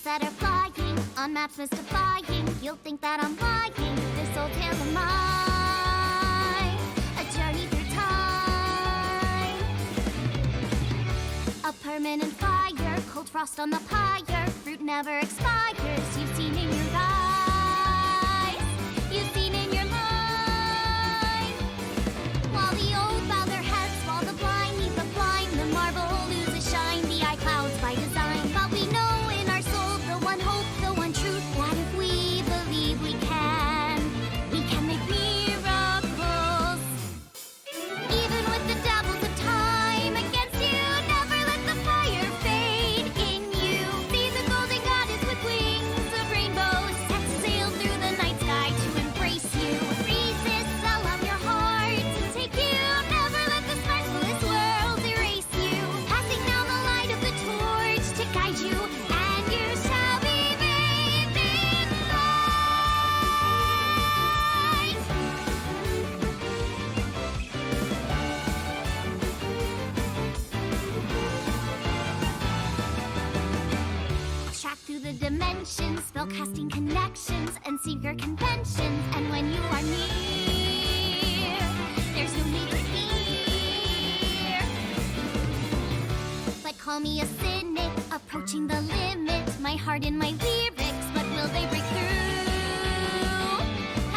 that are flying, on maps mystifying. You'll think that I'm lying. This old tale of mine, a journey through time. A permanent fire, cold frost on the pyre. Fruit never expires. You've seen in your eyes, you've seen in your mind. While the old bow their heads, while the blind lead the blind, the marble loses shine, the eye clouds by design. But we know in our soul the one hope, the one truth, that if we believe we can make miracles. Even with the devils of time against you, never let the fire fade in you. See the golden goddess with wings of rainbows, set sail through the night sky to embrace you. Resist, allow your heart to take you. Never let the sparks of this world erase you. Passing down the light of the torch to guide you, and you shall be bathed in light. Track through the dimensions, spellcasting connections, and secret conventions. And when you are near, there's no need to fear. But call me a cynic, approaching the limit. My heart and my lyrics, but will they break through?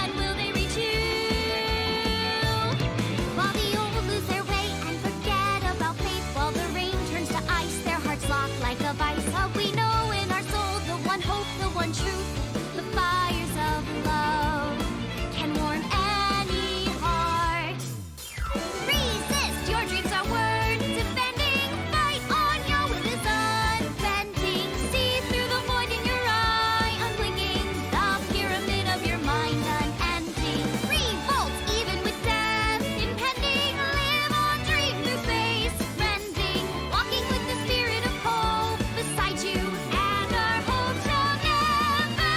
And will they reach you? While the old lose their way and forget about faith, while the rain turns to ice, their hearts lock like a vice. But we know in our soul the one hope, the one truth, the fires of love can warm any heart. Resist, your dreams are worth defending. Fight on, your will is unbending. See through the void in your eye, unwinging the pyramid of your mind, unending. Revolt, even with death impending. Live on, dream through face rending. Walking with the spirit of hope beside you, and our hope shall never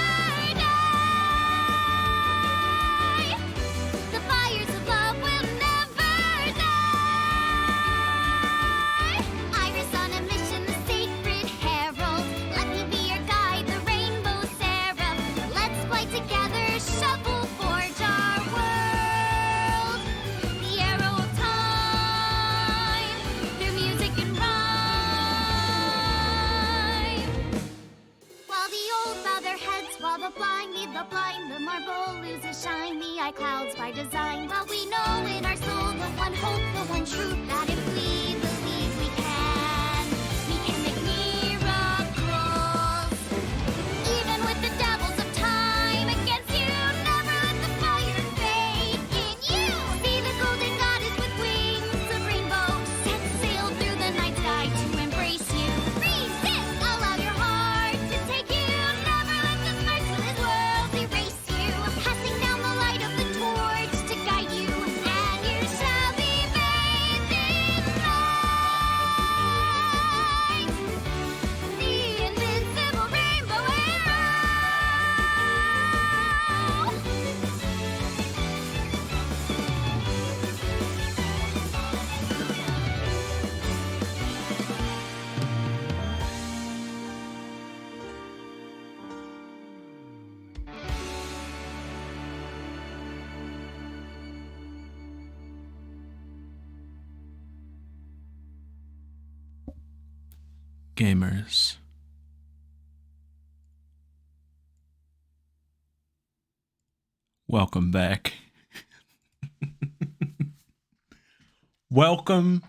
die. The fires of love will never die. Iris on a mission, the sacred herald. Let me be your guide, the rainbow seraph. Let's fly together, shuffle, forge our world. The arrow of time, through music and rhyme. While the old bow their heads, while the blind lead the blind, the marble loses shine, the eye clouds by design. But we know in our soul the one hope, the one truth, that if we believe we can make miracles. Even with the devils of time against you, never let the fire fade in you. See the golden goddess with wings of rainbow, set sail through the night sky to embrace you. Resist, allow your heart to take you. Never let the sparks of this world erase you. Passing down the light of the torch to guide you, and you shall be bathed in light. The invincible rainbow arrow. Gamers, welcome back. Welcome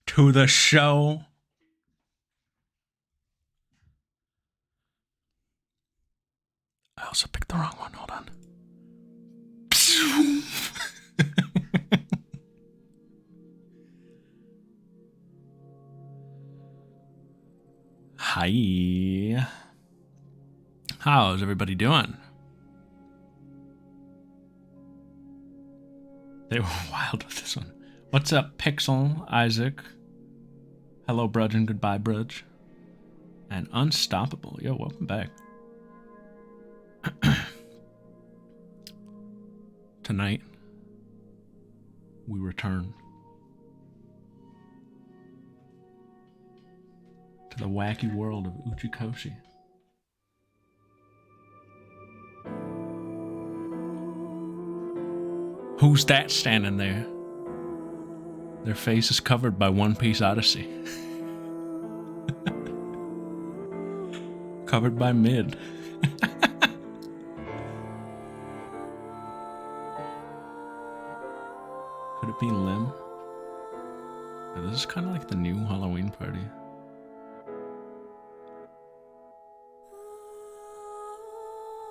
to the show. I also picked the wrong one. Hold on. Hi. How's everybody doing? They were wild with this one. What's up, Pixel, Isaac? Hello, Brudge, and goodbye, Brudge. And Unstoppable. Yo, welcome back. Tonight, we return to the wacky world of Uchikoshi. Who's that standing there? Their face is covered by One Piece Odyssey. Covered by mid. Could it be Lim? Yeah, this is kind of like the new Halloween party.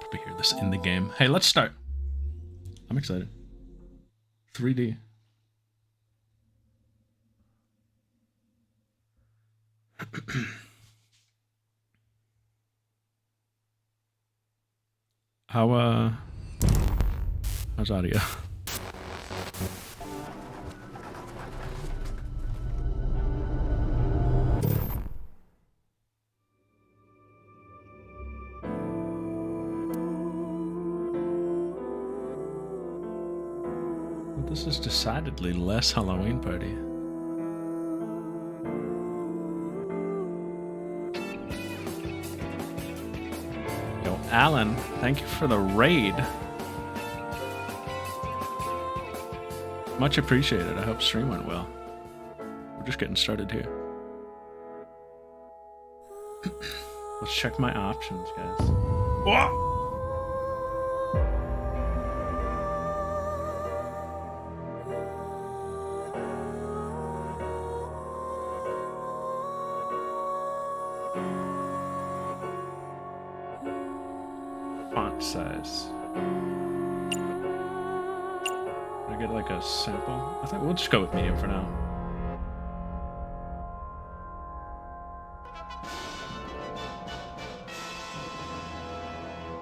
Probably hear this in the game. Hey, let's start. I'm excited. 3D. How's audio? This is decidedly less Halloween party. Yo, Alan, thank you for the raid. Much appreciated. I hope stream went well. We're just getting started here. Let's check my options, guys. Whoa! Size. Can I get like a sample? I think we'll just go with medium for now.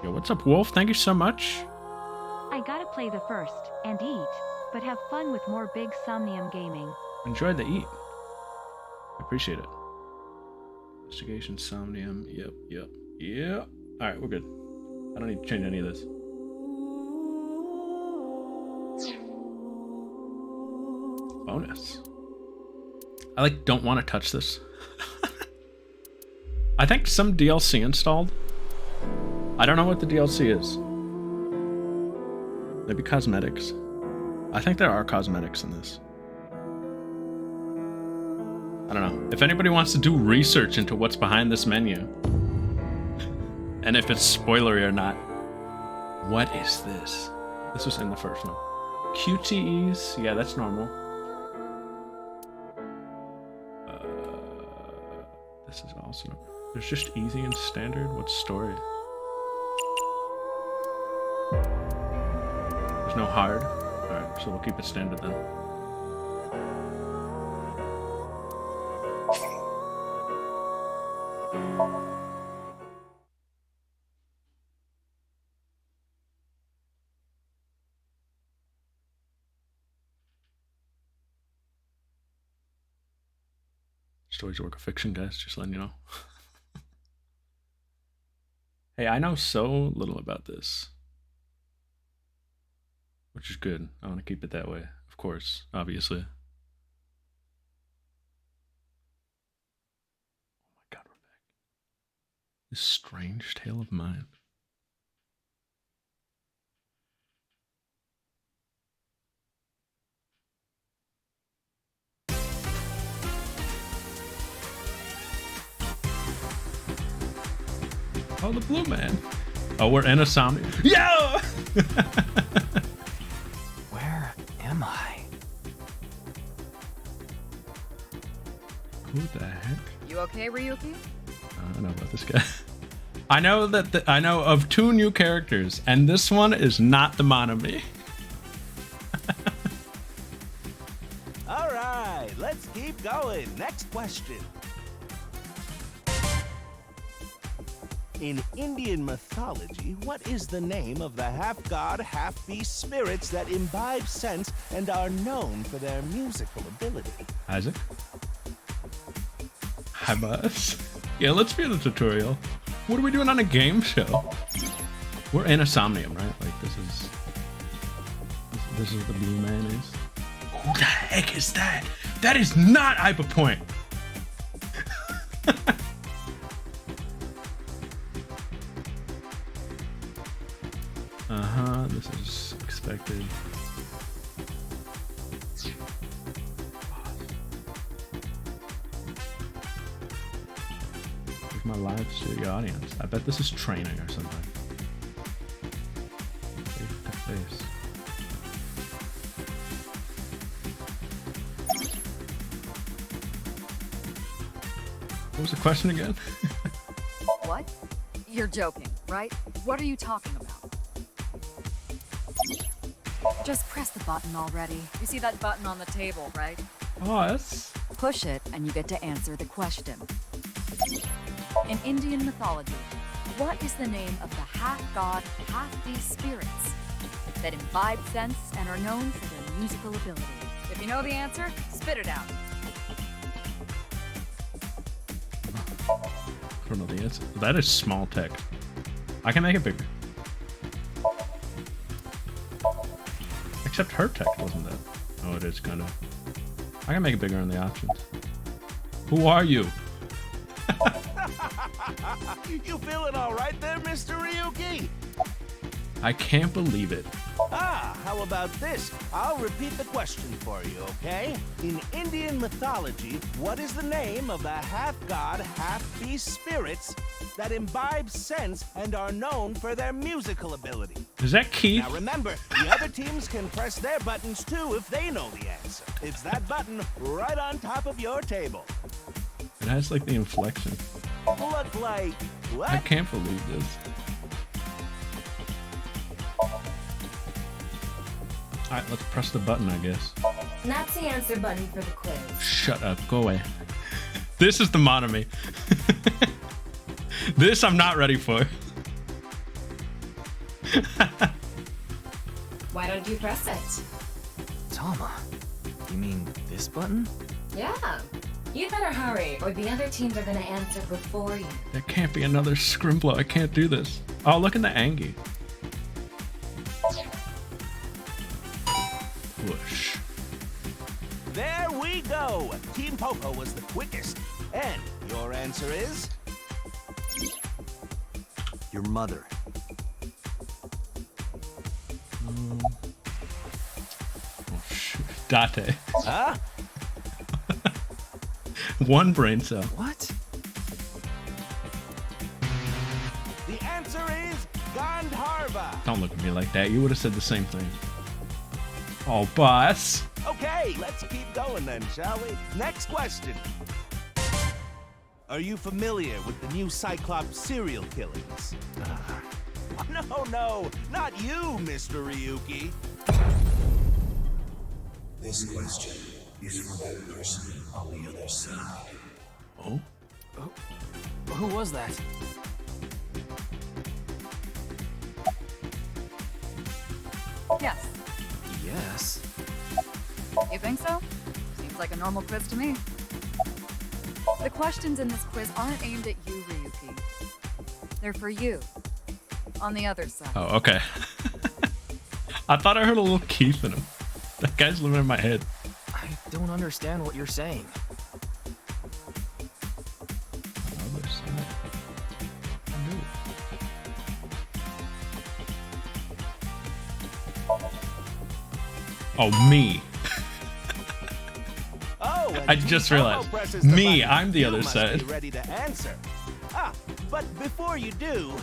Yo, what's up, Wolf? Thank you so much. I gotta play the first and eat, but have fun with more big Somnium gaming. Enjoy the eat. I appreciate it. Investigation, Somnium. Yep. Alright, we're good. I don't need to change any of this. Bonus. I don't want to touch this. I think some DLC installed. I don't know what the DLC is. Maybe cosmetics. I think there are cosmetics in this. I don't know. If anybody wants to do research into what's behind this menu, and if it's spoilery or not. What is this? This was in the first one. QTEs, yeah, that's normal. This is also... There's just easy and standard. What's story? There's no hard. Alright, so we'll keep it standard then. Story's a work of fiction, guys. Just letting you know. Hey, I know so little about this. Which is good. I want to keep it that way. Of course. Obviously. Oh my god, we're back. This strange tale of mine. Oh, the blue man. Oh, we're in a Somnium. Yo! Where am I? Who the heck? You okay, Ryuki? I don't know about this guy. I know that I know of 2 new characters, and this one is not the Monami. All right, let's keep going. Next question. In Indian mythology, what is the name of the half-god, half-beast spirits that imbibe sense and are known for their musical ability? Isaac? Hi, boss. Yeah, let's view the tutorial. What are we doing on a game show? We're in a Somnium, right? Like, this is the blue mayonnaise. Who the heck is that? That is not Hyperpoint! This is expected. to my lives to the audience. I bet this is training or something. Face to face. What was the question again? What? You're joking, right? What are you talking about? Just press the button already. You see that button on the table, right? Oh, that's... Push it and you get to answer the question. In Indian mythology, what is the name of the half-god, half-beast spirits that imbibe sense and are known for their musical ability? If you know the answer, spit it out. I don't know the answer. That is small text. I can make it bigger. Except her text wasn't that. Oh, it is kind of. I can make it bigger on the options. Who are you? You feeling all right there, Mr. Ryuki? I can't believe it. Ah, how about this? I'll repeat the question for you, okay? In Indian mythology, what is the name of the half-god, half-beast spirits that imbibe sense and are known for their musical ability? Is that Keith? Now remember, the other teams can press their buttons too if they know the answer. It's that button right on top of your table. It has like the inflection. Look like what? I can't believe this. Alright, let's press the button, I guess. And that's the answer button for the quiz. Shut up, go away. This is the monomy. This I'm not ready for. Why don't you press it? Tama, you mean this button? Yeah. You better hurry, or the other teams are gonna answer before you. There can't be another Scrimplow. I can't do this. Oh, look at the Angie. Push. There we go. Team Popo was the quickest. And your answer is? Your mother. Oh, shoot. Date. Huh? One brain cell. What? The answer is Gandharva. Don't look at me like that. You would have said the same thing. Oh, boss. Okay, let's keep going then, shall we? Next question. Are you familiar with the new Cyclops serial killings? No, not you, Mr. Ryuki. This question is for that person on the other side. Oh? Who was that? Yes. Yes. You think so? Seems like a normal quiz to me. The questions in this quiz aren't aimed at you, Ryuki. They're for you. On the other side. Oh, okay. I thought I heard a little Keith in him. That guy's living in my head. I don't understand what you're saying. Other side. No. Oh, me. Oh, and I just Team Popo realized. presses the Me, button. I'm the You other must side. Be ready to answer. Ah, but before you do,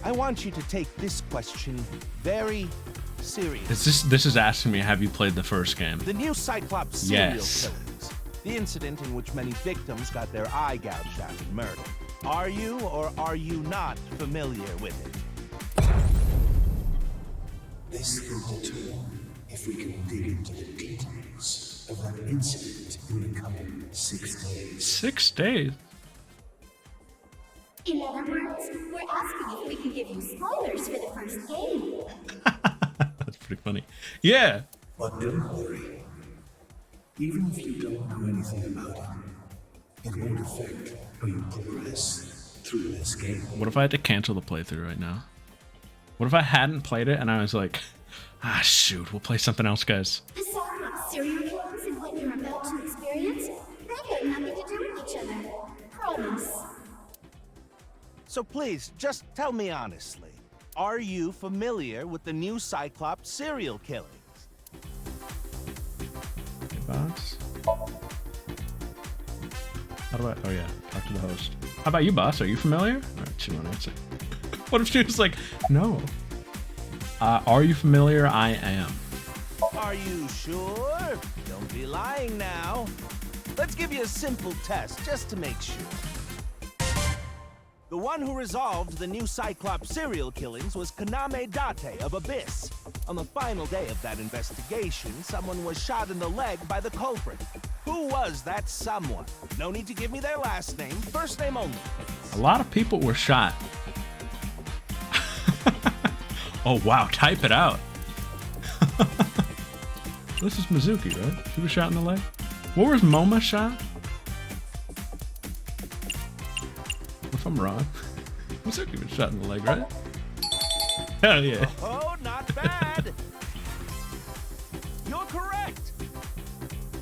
I want you to take this question very seriously. This is asking me, have you played the first game? The new Cyclops serial Yes. killings. The incident in which many victims got their eye gouged out and murdered. Are you or are you not familiar with it? This can hold on if we can dig into the details of that incident in the coming 6 days. 6 days? In other words, we're asking if we can give you spoilers for the first game. That's pretty funny. Yeah. But don't worry. Even if you don't know anything about it, it won't affect how you progress through this game. What if I had to cancel the playthrough right now? What if I hadn't played it and I was like, ah, shoot, we'll play something else, guys. The Cyclops serial killings and what you're about to experience, they have nothing to do with each other. Promise. So please, just tell me honestly. Are you familiar with the new Cyclops serial killings? Hey, boss. How do I? Oh yeah, talk to the host. How about you, boss? Are you familiar? All right, she won't answer. What if she was like, no? Are you familiar? I am. Are you sure? Don't be lying now. Let's give you a simple test just to make sure. The one who resolved the new Cyclops serial killings was Kaname Date of Abyss. On the final day of that investigation, someone was shot in the leg by the culprit. Who was that someone? No need to give me their last name, first name only. A lot of people were shot. Oh wow, type it out. This is Mizuki, right? She was shot in the leg. What was Moma shot? If I'm wrong, Mizuki was shot in the leg, right? Hell yeah. Oh, not bad. You're correct.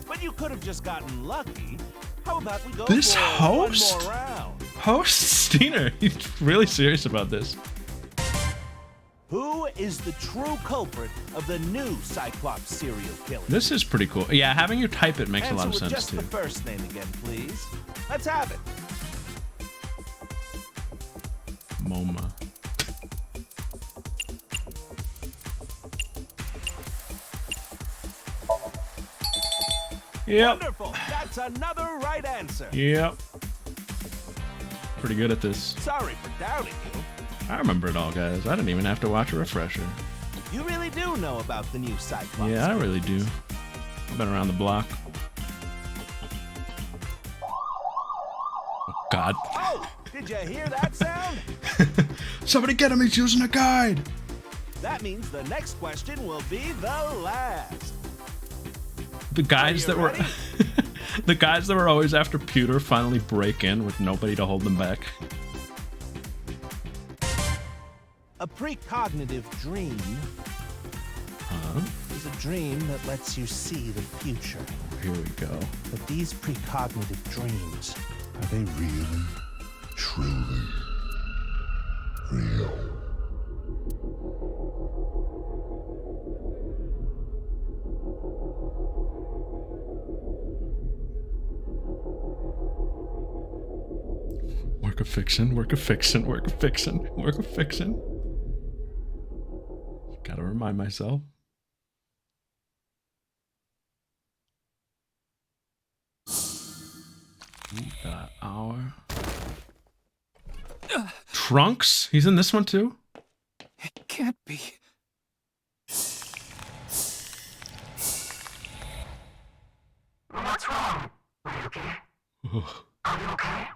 But you could have just gotten lucky. How about we go This for host? one more round? Host Steiner, he's really serious about this. Who is the true culprit of the new Cyclops serial killer? This is pretty cool. Yeah, having you type it makes a lot of Answer with sense just too. the first name again, please. Let's have it. MoMA. Yep. Wonderful. That's another right answer. Yep. Pretty good at this. Sorry for doubting you. I remember it all, guys. I didn't even have to watch a refresher. You really do know about the new Cyclops. Yeah, I really do. I've been around the block. Oh, God. Oh, did you hear that sound? Somebody get him, he's using a guide. That means the next question will be the last. The guys Are that you were ready? the guys that were always after Pewter finally break in with nobody to hold them back. A precognitive dream is a dream that lets you see the future. Here we go. But these precognitive dreams, Are they really, truly real? Work of fiction, work of fiction, work of fiction, work of fiction. Gotta remind myself. Hour. Trunks? He's in this one too? It can't be. What's wrong? Are you okay? Are you okay?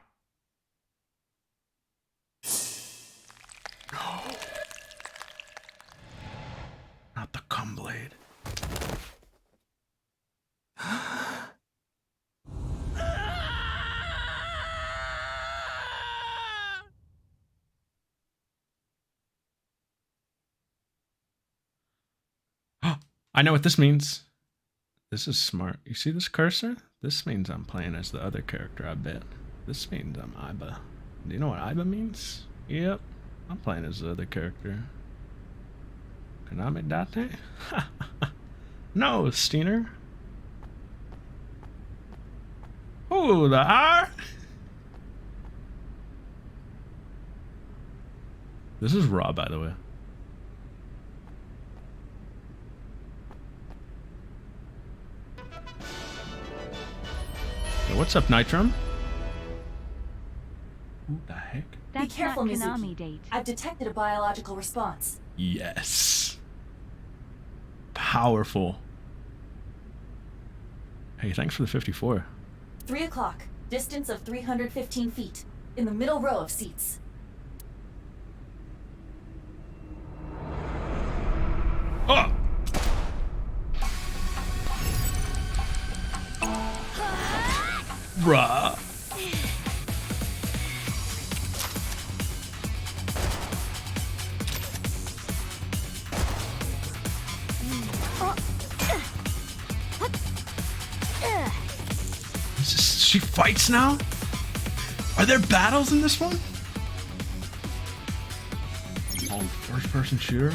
Not the cum blade. I know what this means. This is smart. You see this cursor? This means I'm playing as the other character, I bet. This means I'm Iba. Do you know what Iba means? Yep. I'm playing as the other character. Kaname Date? No, Steiner. Oh, the R? This is Raw, by the way. Yo, what's up, Nitrum? Who the heck? That's careful, not Mizuki. Konami date. I've detected a biological response. Yes. Powerful. Hey, thanks for the 54. 3 o'clock. Distance of 315 feet. In the middle row of seats. Oh! Bruh. She fights now? Are there battles in this one? Oh, first person shooter?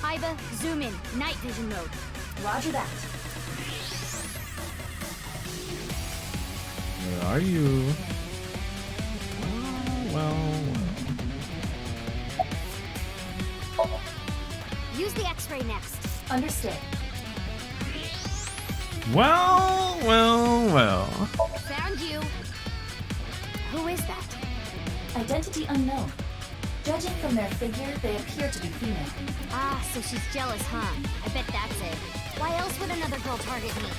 Iba, zoom in. Night vision mode. Roger that. Where are you? Well. Use the X-ray next. Understood. Well. Found you. Who is that? Identity unknown. Judging from their figure, they appear to be female. Ah, so she's jealous, huh? I bet that's it. Why else would another girl target me?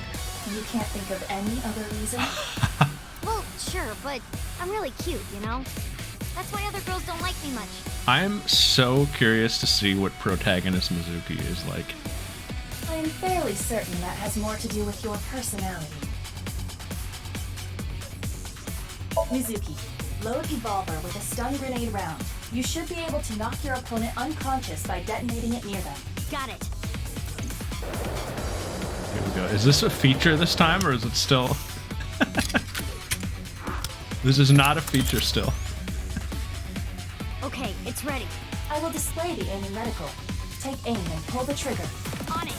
You can't think of any other reason? Well, sure, but I'm really cute, you know? That's why other girls don't like me much. I'm so curious to see what protagonist Mizuki is like. I'm fairly certain that has more to do with your personality. Mizuki, load Evolver with a stun grenade round. You should be able to knock your opponent unconscious by detonating it near them. Got it. Here we go. Is this a feature this time, or is it still... This is not a feature still. Okay, it's ready. I will display the aiming medical. Take aim and pull the trigger. On it.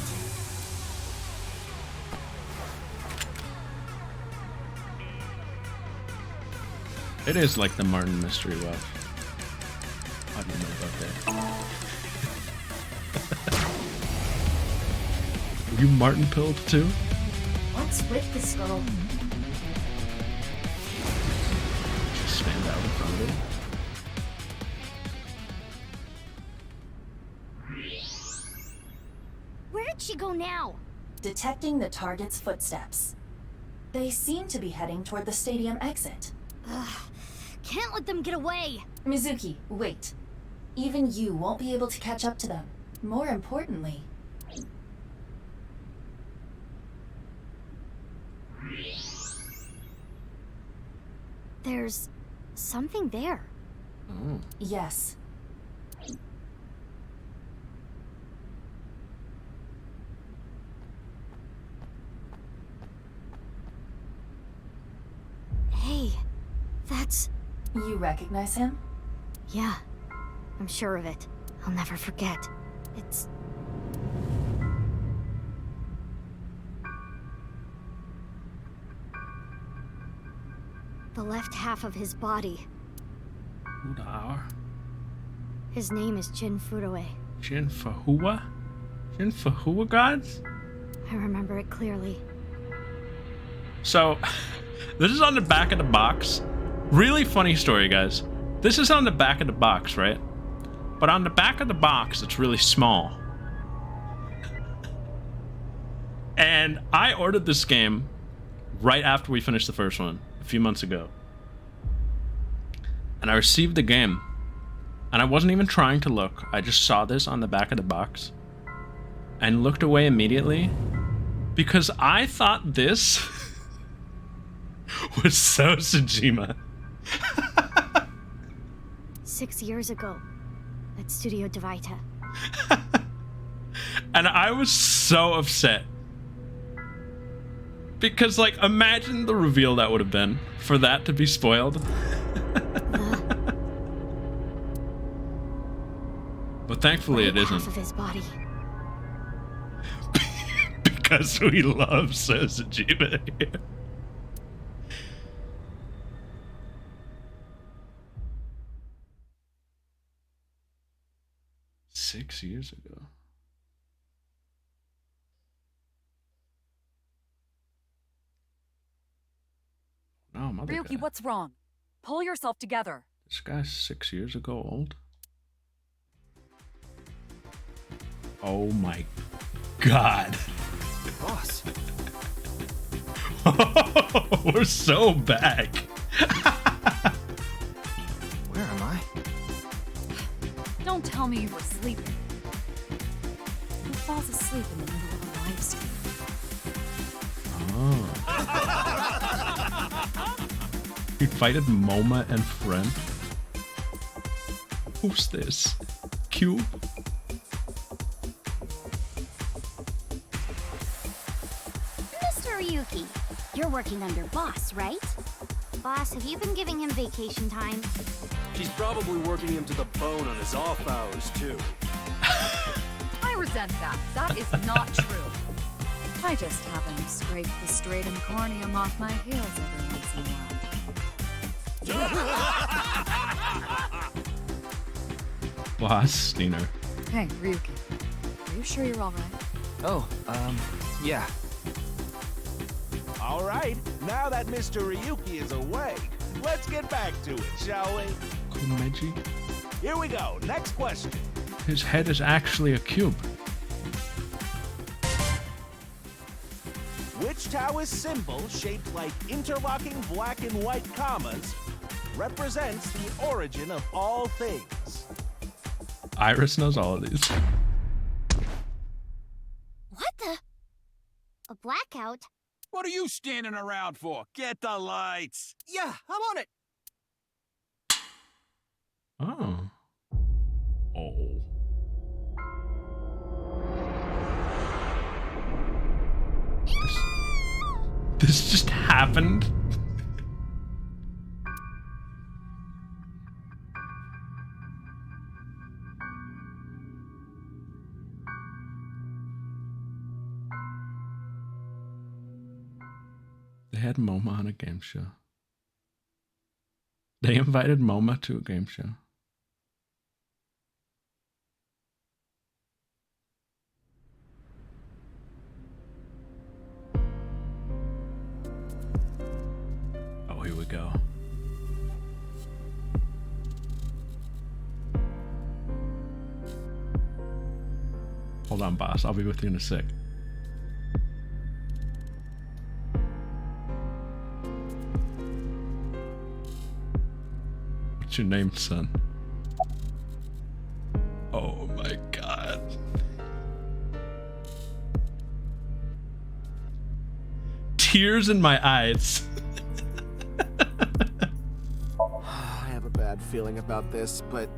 It is like the Martin mystery well. How do you know about that? Were you Martin pilled too? What's with this girl? Just stand out in front of it. Where did she go now? Detecting the target's footsteps. They seem to be heading toward the stadium exit. Ugh, can't let them get away. Mizuki, wait. Even you won't be able to catch up to them. More importantly... There's something there. Oh. Yes. Hey, that's... You recognize him? Yeah, I'm sure of it. I'll never forget. It's... the left half of his body. His name is Jin Furue. Jin Fahua? Jin Fahua gods? I remember it clearly. So, this is on the back of the box. Really funny story, guys. This is on the back of the box, right? But on the back of the box, it's really small. And I ordered this game right after we finished the first one, a few months ago. And I received the game. And I wasn't even trying to look. I just saw this on the back of the box. And looked away immediately. Because I thought this... was so Sejima. 6 years ago, at Studio Devaita. And I was so upset. Because, like, imagine the reveal that would have been for that to be spoiled. But thankfully it isn't. Half of his body. Because we love Sejima here. Six years ago. No, mother Ryuki, guy. what's wrong? Pull yourself together. This guy's 6 years ago old. Oh my god. Boss. We're so back. Where am I? Don't tell me you were sleeping. Who falls asleep in the middle of a live stream? Oh. You invited Moma and friend? Who's this? Cube? Mr. Ryuki, you're working under Boss, right? Boss, have you been giving him vacation time? She's probably working him to the bone on his off hours, too. resent that. That is not true. I just happen to scrape the stratum corneum off my heels every once in a while. Boss Steiner. Hey, Ryuki. Are you sure you're alright? Oh, yeah. All right, now that Mr. Ryuki is away, let's get back to it, shall we? Komeji? Here we go. Next question. His head is actually a cube. Which Taoist symbol, shaped like interlocking black and white commas, represents the origin of all things? Iris knows all of these. What the? A blackout? What are you standing around for? Get the lights. Yeah, I'm on it. Oh. Oh. This just happened. They had MoMA on a game show. They invited MoMA to a game show. Oh, here we go. Hold on, boss. I'll be with you in a sec. What's your name, son? Oh my god. Tears in my eyes. I have a bad feeling about this, but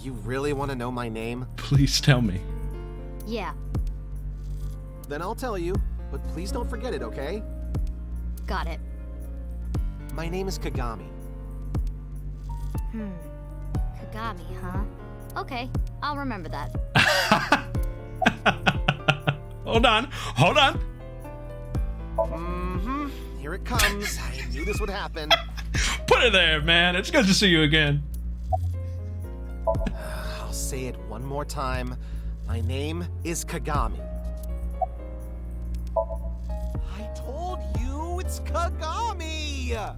you really want to know my name? Please tell me. Yeah, Then I'll tell you, but please don't forget it, okay? got it. My name is Kagami. Kagami, huh? Okay, I'll remember that. Hold on. Hold on. Here it comes. I knew this would happen. Put it there, man. It's good to see you again. I'll say it one more time. My name is Kagami. I told you it's Kagami!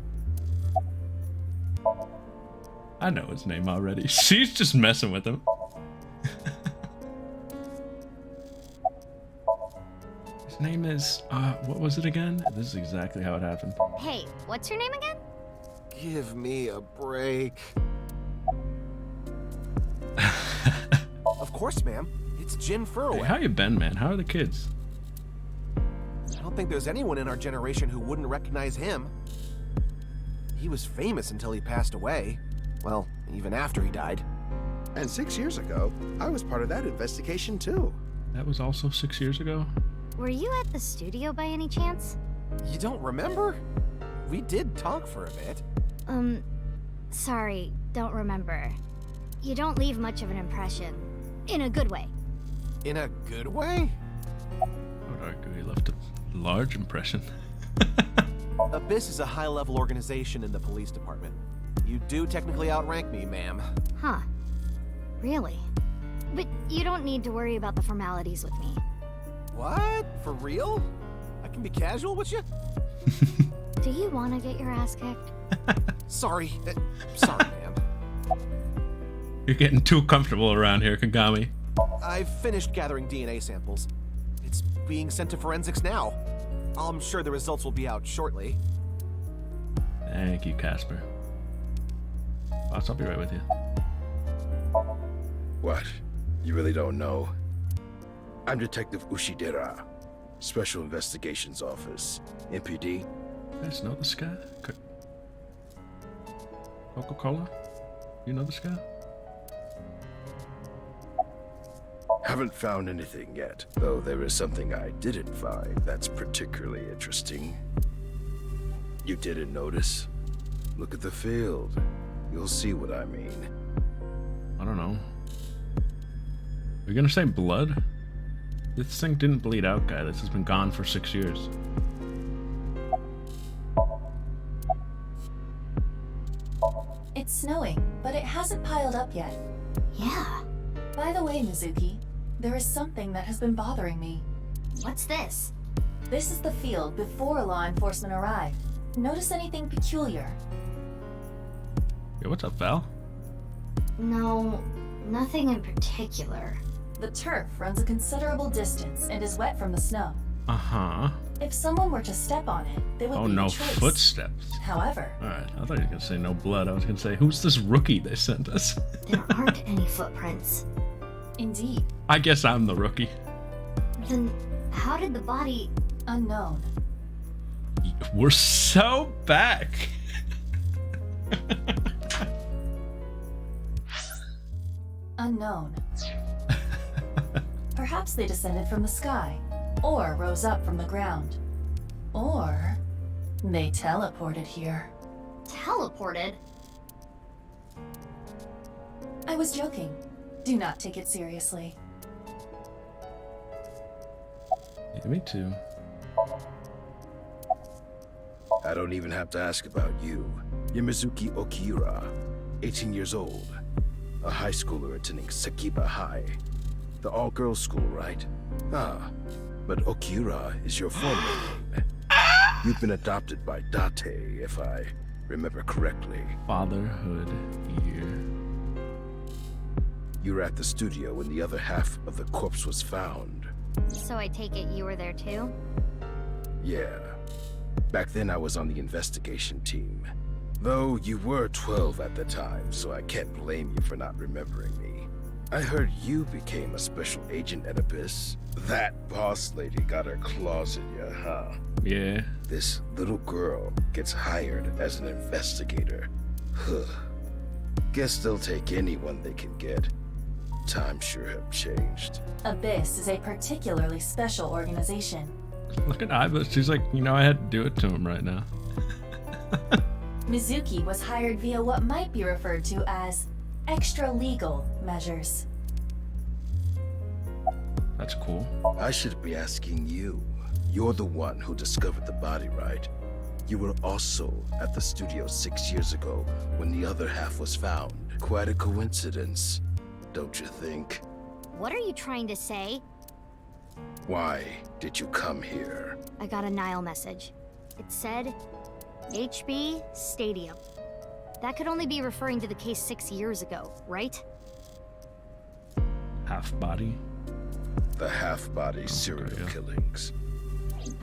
I know his name already. She's just messing with him. His name is, what was it again? This is exactly how it happened. Hey, what's your name again? Give me a break. Of course, ma'am. It's Jin Furrow. Hey, how you been, man? How are the kids? I don't think there's anyone in our generation who wouldn't recognize him. He was famous until he passed away. Well, even after he died. And 6 years ago, I was part of that investigation too. That was also 6 years ago? Were you at the studio by any chance? You don't remember? We did talk for a bit. Sorry, don't remember. You don't leave much of an impression. In a good way. In a good way? I would argue he left a large impression. Abyss is a high-level organization in the police department. You do technically outrank me, ma'am. Huh. Really? But you don't need to worry about the formalities with me. What? For real? I can be casual with you? Do you want to get your ass kicked? Sorry. Sorry, ma'am. You're getting too comfortable around here, Kagami. I've finished gathering DNA samples. It's being sent to forensics now. I'm sure the results will be out shortly. Thank you, Casper. Boss, I'll be right with you. What? You really don't know? I'm Detective Ushidera, Special Investigations Office, MPD. You guys know this guy? Coca-Cola? You know this guy? Haven't found anything yet, though there is something I didn't find that's particularly interesting. You didn't notice? Look at the field. You'll see what I mean. I don't know. Are you gonna say blood? This thing didn't bleed out, guy. This has been gone for 6 years. It's snowing, but it hasn't piled up yet. Yeah. By the way, Mizuki, there is something that has been bothering me. What's this? This is the field before law enforcement arrived. Notice anything peculiar? Yo, what's up, Val? No, nothing in particular. The turf runs a considerable distance and is wet from the snow. Uh-huh. If someone were to step on it, they would Oh, leave no a trace. footsteps. However, Alright, I thought you were gonna say no blood. I was gonna say, who's this rookie they sent us? There aren't any footprints. indeed, I guess I'm the rookie. Then how did the body... unknown. We're so back. Unknown. Perhaps they descended from the sky, or rose up from the ground. Or they teleported here. Teleported? I was joking. Do not take it seriously. Yeah, me too. I don't even have to ask about you. You're Mizuki Okira, 18 years old. A high schooler attending Sakiba High. The all-girls school, right? Ah, but Okira is your former name. You've been adopted by Date, if I remember correctly. Fatherhood year. You were at the studio when the other half of the corpse was found. So I take it you were there too? Yeah. Back then I was on the investigation team. Though you were 12 at the time, so I can't blame you for not remembering me. I heard you became a special agent at Abyss. That boss lady got her claws in you, huh? Yeah. This little girl gets hired as an investigator. Huh. Guess they'll take anyone they can get. Times sure have changed. Abyss is a particularly special organization. Look at Iva. She's like, you know, I had to do it to him right now. Mizuki was hired via what might be referred to as extra-legal measures. That's cool. I should be asking you. You're the one who discovered the body, right? You were also at the studio 6 years ago when the other half was found. Quite a coincidence, don't you think? What are you trying to say? Why did you come here? I got a Nile message. It said, HB Stadium. That could only be referring to the case 6 years ago, right? Half body. The half-body serial killings.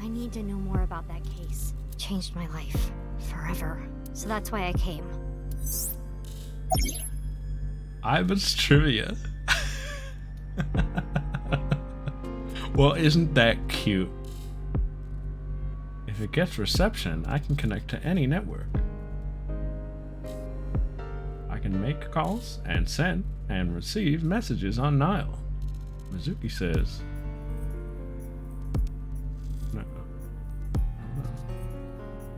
I need to know more about that case. It changed my life. Forever. So that's why I came. Iva's trivia. Well, isn't that cute? If it gets reception, I can connect to any network. I can make calls and send and receive messages on Nile. Mizuki says. No.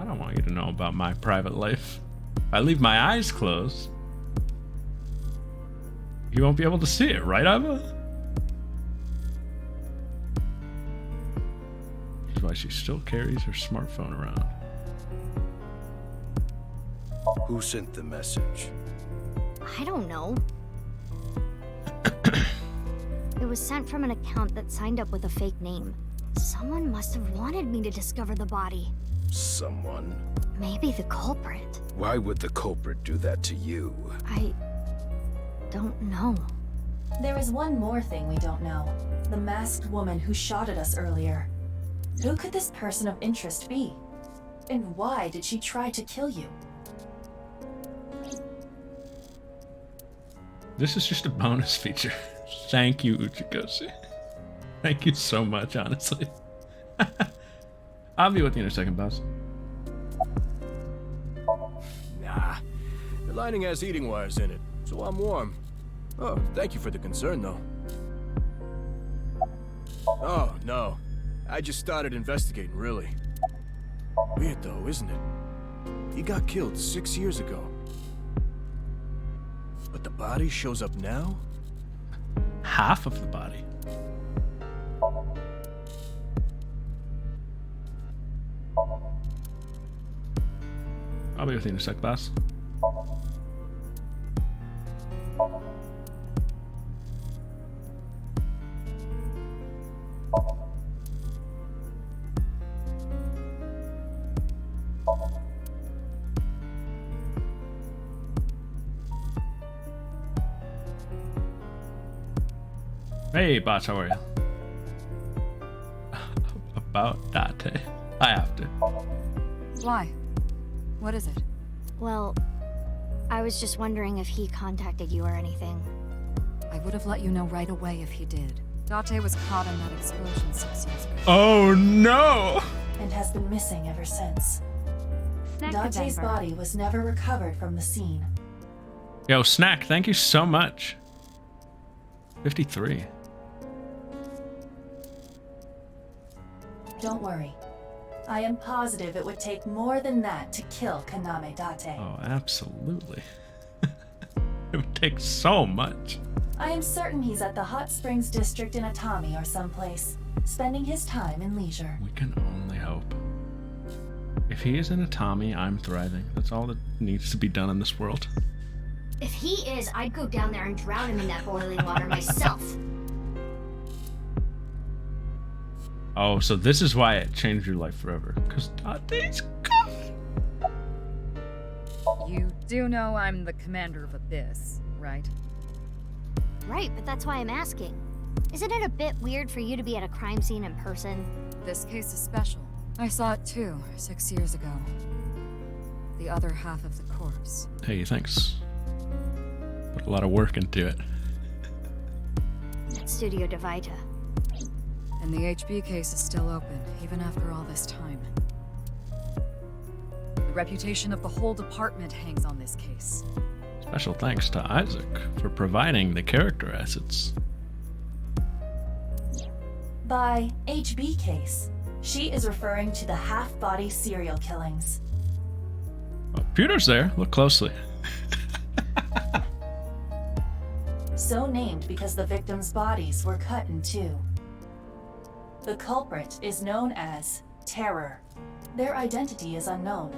I don't want you to know about my private life. If I leave my eyes closed, you won't be able to see it, right, Iva? That's why she still carries her smartphone around. Who sent the message? I don't know. It was sent from an account that signed up with a fake name. Someone must have wanted me to discover the body. Someone? Maybe the culprit. Why would the culprit do that to you? I don't know. There is one more thing we don't know. The masked woman who shot at us earlier. Who could this person of interest be? And why did she try to kill you? This is just a bonus feature. Thank you, Uchikoshi. Thank you so much, honestly. I'll be with you in a second, boss. Nah. The lining has heating wires in it, so I'm warm. Oh, thank you for the concern, though. Oh, no. I just started investigating, really. Weird, though, isn't it? He got killed 6 years ago. But the body shows up now? Half of the body. I'll be with you in a sec, boss. Hey, boss, how are you? About Date. I have to. Why? What is it? Well, I was just wondering if he contacted you or anything. I would have let you know right away if he did. Date was caught in that explosion 6 years ago. Oh no! And has been missing ever since. Date's body was never recovered from the scene. Yo, Snack, thank you so much. 53. Don't worry. I am positive it would take more than that to kill Kaname Date. Oh, absolutely. It would take so much. I am certain he's at the Hot Springs District in Atami or someplace, spending his time in leisure. We can only hope. If he is in Atami, I'm thriving. That's all that needs to be done in this world. If he is, I'd go down there and drown him in that boiling water myself. Oh, so this is why it changed your life forever. Because Date's coming. You do know I'm the commander of Abyss, right? Right, but that's why I'm asking. Isn't it a bit weird for you to be at a crime scene in person? This case is special. I saw it too, 6 years ago. The other half of the corpse. Hey, thanks. Put a lot of work into it. At Studio Devita. And the HB case is still open, even after all this time. The reputation of the whole department hangs on this case. Special thanks to Isaac for providing the character assets. By HB case, she is referring to the half-body serial killings. Oh, Pewter's there. Look closely. So named because the victims' bodies were cut in two. The culprit is known as Terror. Their identity is unknown.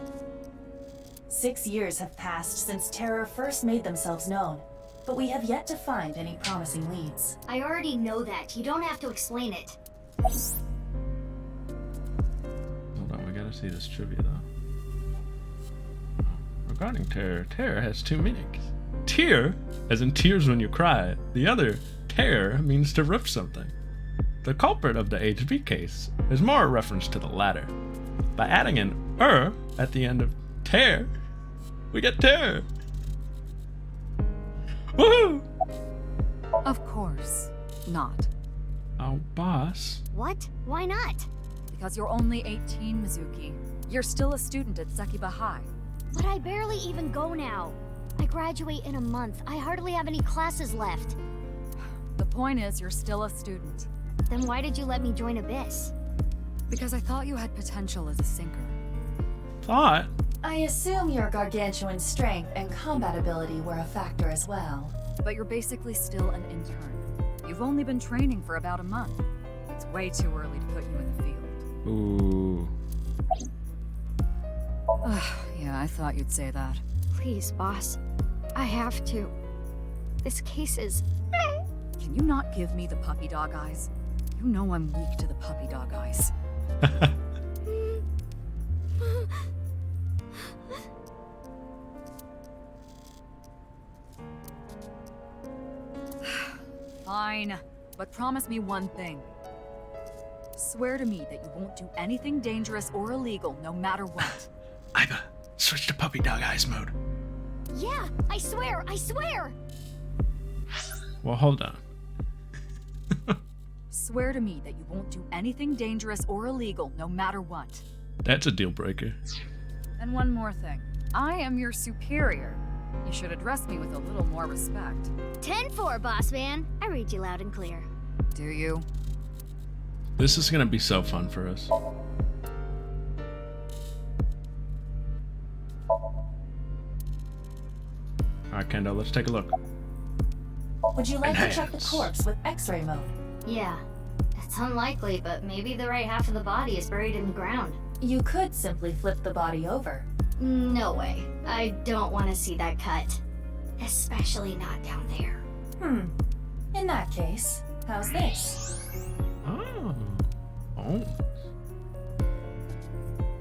6 years have passed since Terror first made themselves known, but we have yet to find any promising leads. I already know that. You don't have to explain it. Hold on, we gotta see this trivia though. Regarding Terror, Terror has two meanings. Tear, as in tears when you cry. The other, tear, means to rip something. The culprit of the HB case is more a reference to the latter. By adding an at the end of tear, we get terror. Woohoo! Of course not. Oh, boss. What? Why not? Because you're only 18, Mizuki. You're still a student at Sekiba High. But I barely even go now. I graduate in a month. I hardly have any classes left. The point is, you're still a student. Then why did you let me join Abyss? Because I thought you had potential as a sinker. Thought? I assume your gargantuan strength and combat ability were a factor as well. But you're basically still an intern. You've only been training for about a month. It's way too early to put you in the field. Ooh. Yeah, I thought you'd say that. Please, boss. I have to. This case is... Can you not give me the puppy dog eyes? You know I'm weak to the puppy dog eyes. Fine, but promise me one thing. Swear to me that you won't do anything dangerous or illegal, no matter what. Iva, switch to puppy dog eyes mode. Yeah, I swear, I swear! Well, hold on. Swear to me that you won't do anything dangerous or illegal, no matter what. That's a deal breaker. And one more thing. I am your superior. You should address me with a little more respect. 10-4, boss man. I read you loud and clear. Do you? This is gonna be so fun for us. Alright, Kendo, let's take a look. Would you like to check the corpse with X-ray mode? Yeah. It's unlikely, but maybe the right half of the body is buried in the ground. You could simply flip the body over. No way. I don't want to see that cut. Especially not down there. In that case, how's this? Oh. Oh.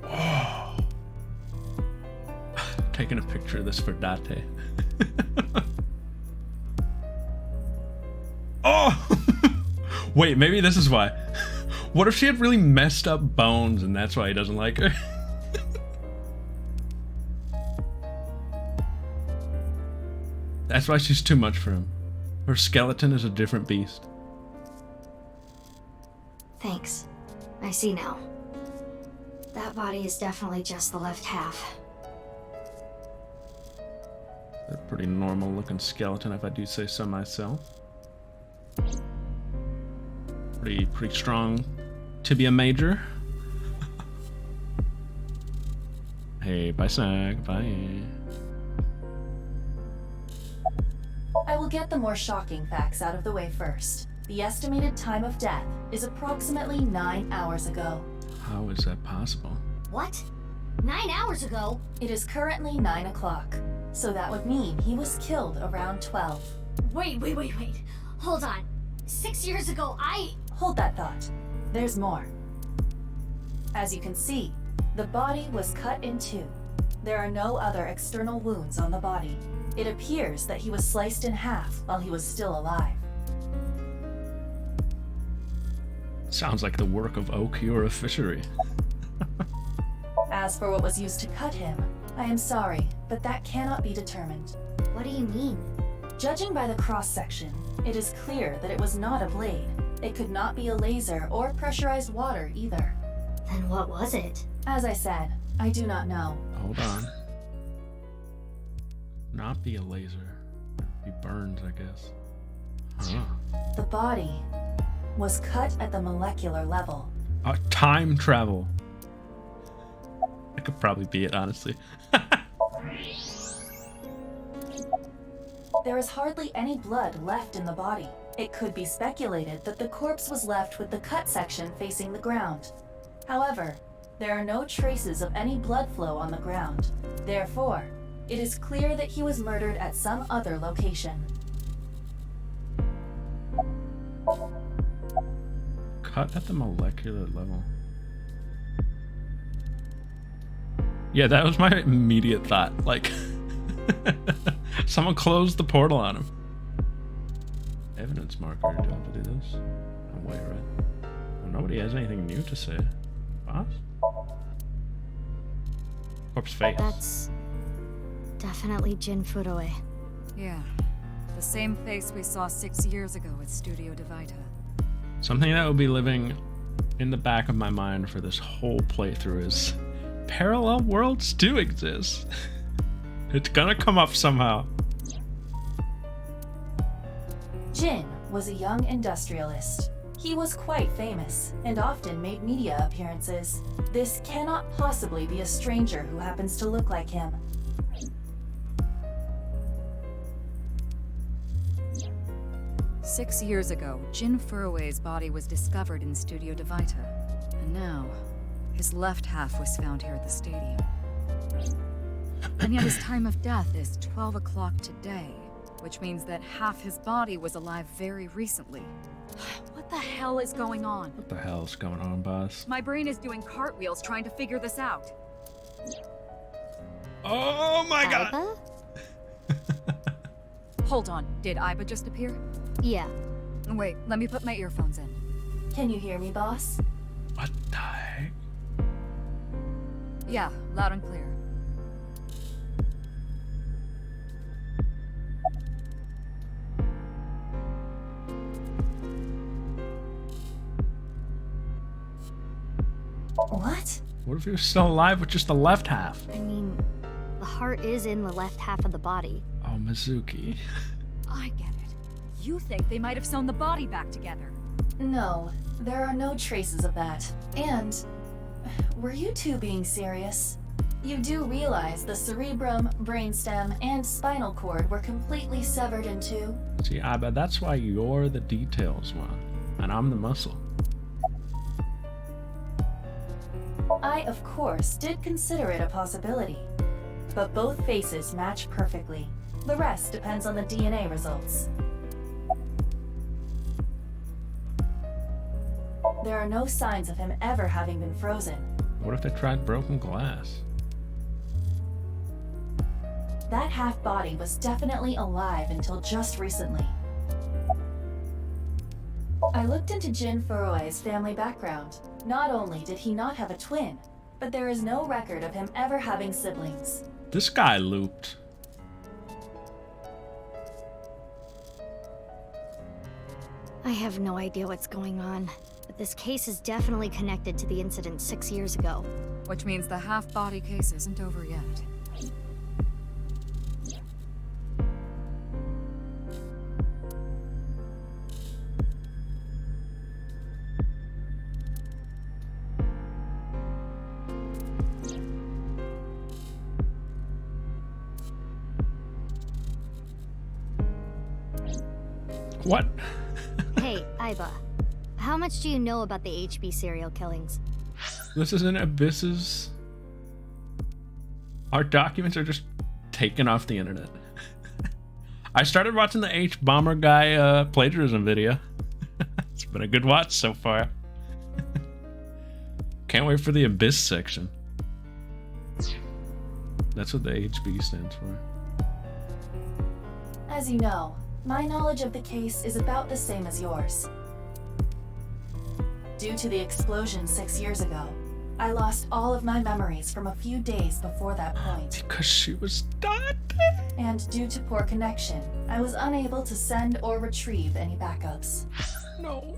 Oh. Taking a picture of this for Date. Oh! Wait, maybe this is why. What if she had really messed up bones and that's why he doesn't like her? That's why she's too much for him. Her skeleton is a different beast. Thanks. I see now. That body is definitely just the left half. A pretty normal looking skeleton if I do say so myself. Pretty strong tibia major. Hey, bye Sag, bye. I will get the more shocking facts out of the way first. The estimated time of death is approximately 9 hours ago. How is that possible? What? 9 hours ago? It is currently 9 o'clock, so that would mean he was killed around 12. Wait. Hold on. 6 years ago, Hold that thought. There's more. As you can see, the body was cut in two. There are no other external wounds on the body. It appears that he was sliced in half while he was still alive. Sounds like the work of Oki or a fishery. As for what was used to cut him, I am sorry, but that cannot be determined. What do you mean? Judging by the cross-section, it is clear that it was not a blade. It could not be a laser or pressurized water either. Then what was it? As I said, I do not know. Hold on. Not be a laser. Be burns, I guess. Huh. The body was cut at the molecular level. Time travel. That could probably be it, honestly. There is hardly any blood left in the body. It could be speculated that the corpse was left with the cut section facing the ground. However, there are no traces of any blood flow on the ground. Therefore, it is clear that he was murdered at some other location. Cut at the molecular level. Yeah, that was my immediate thought. Like, someone closed the portal on him. Evidence marker. Do I have to do this? Oh, wait, right? Well, nobody has anything new to say. Boss? Corpse face. That's definitely Jin Furue. Yeah. The same face we saw 6 years ago at Studio Divita. Something that will be living in the back of my mind for this whole playthrough is parallel worlds do exist. It's gonna come up somehow. Jin was a young industrialist. He was quite famous and often made media appearances. This cannot possibly be a stranger who happens to look like him. "6 years ago, Jin Furue's body was discovered in Studio Divita. And now, his left half was found here at the stadium. And yet his time of death is 12 o'clock today, which means that half his body was alive very recently. What the hell is going on? What the hell's going on, boss? My brain is doing cartwheels trying to figure this out. Oh my god! Aiba? Hold on, did Aiba just appear? Yeah. Wait, let me put my earphones in. Can you hear me, boss? What the heck? Yeah, loud and clear. What? What if he was still alive with just the left half? I mean, the heart is in the left half of the body. Oh, Mizuki. I get it. You think they might have sewn the body back together? No, there are no traces of that. And were you two being serious? You do realize the cerebrum, brainstem, and spinal cord were completely severed in two? See, Aiba, that's why you're the details one, and I'm the muscle. I, of course, did consider it a possibility. But both faces match perfectly. The rest depends on the DNA results. There are no signs of him ever having been frozen. What if they tried broken glass? That half-body was definitely alive until just recently. I looked into Jin Furui's family background. Not only did he not have a twin, but there is no record of him ever having siblings. This guy looped. I have no idea what's going on, but this case is definitely connected to the incident 6 years ago. Which means the half-body case isn't over yet. What? Hey, Aiba. How much do you know about the HB serial killings? This isn't Abyss's. Our documents are just taken off the internet. I started watching the H-Bomber guy plagiarism video. It's been a good watch so far. Can't wait for the Abyss section. That's what the HB stands for. As you know, my knowledge of the case is about the same as yours. Due to the explosion 6 years ago, I lost all of my memories from a few days before that point. Because she was dead. And due to poor connection, I was unable to send or retrieve any backups. No.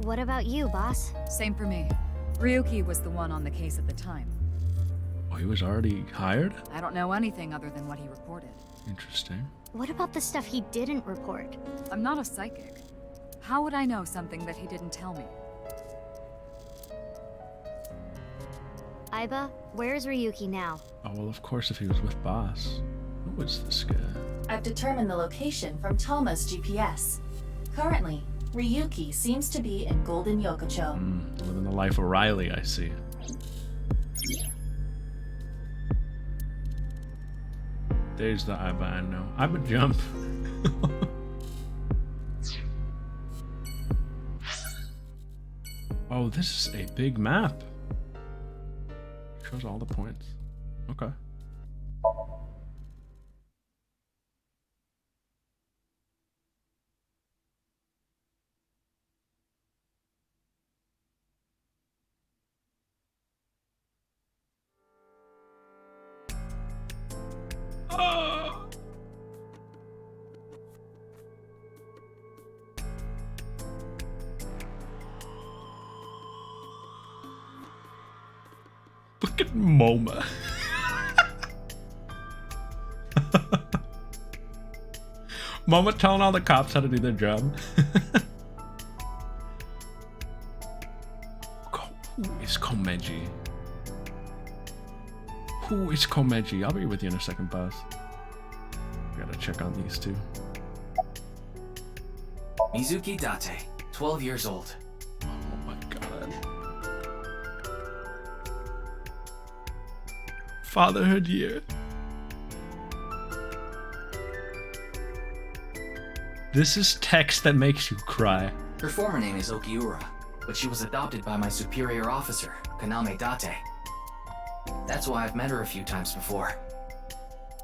What about you, boss? Same for me. Ryuki was the one on the case at the time. Oh, he was already hired? I don't know anything other than what he reported. Interesting. What about the stuff he didn't report? I'm not a psychic. How would I know something that he didn't tell me? Aiba, where's Ryuki now? Oh, well, of course, if he was with Boss. Who is this guy? I've determined the location from Tama's GPS. Currently, Ryuki seems to be in Golden Yokocho. Living the life of Riley, I see. There's the Aiba I know. Aiba jump. Oh, this is a big map. Shows all the points. Okay. Look at MoMA. MoMA telling all the cops how to do their job. Who is Komeji? Who is Komeji? I'll be with you in a second, boss. Gotta check on these two. Mizuki Date, 12 years old. Oh my god. Fatherhood year. This is text that makes you cry. Her former name is Okiura, but she was adopted by my superior officer, Kaname Date. That's why I've met her a few times before.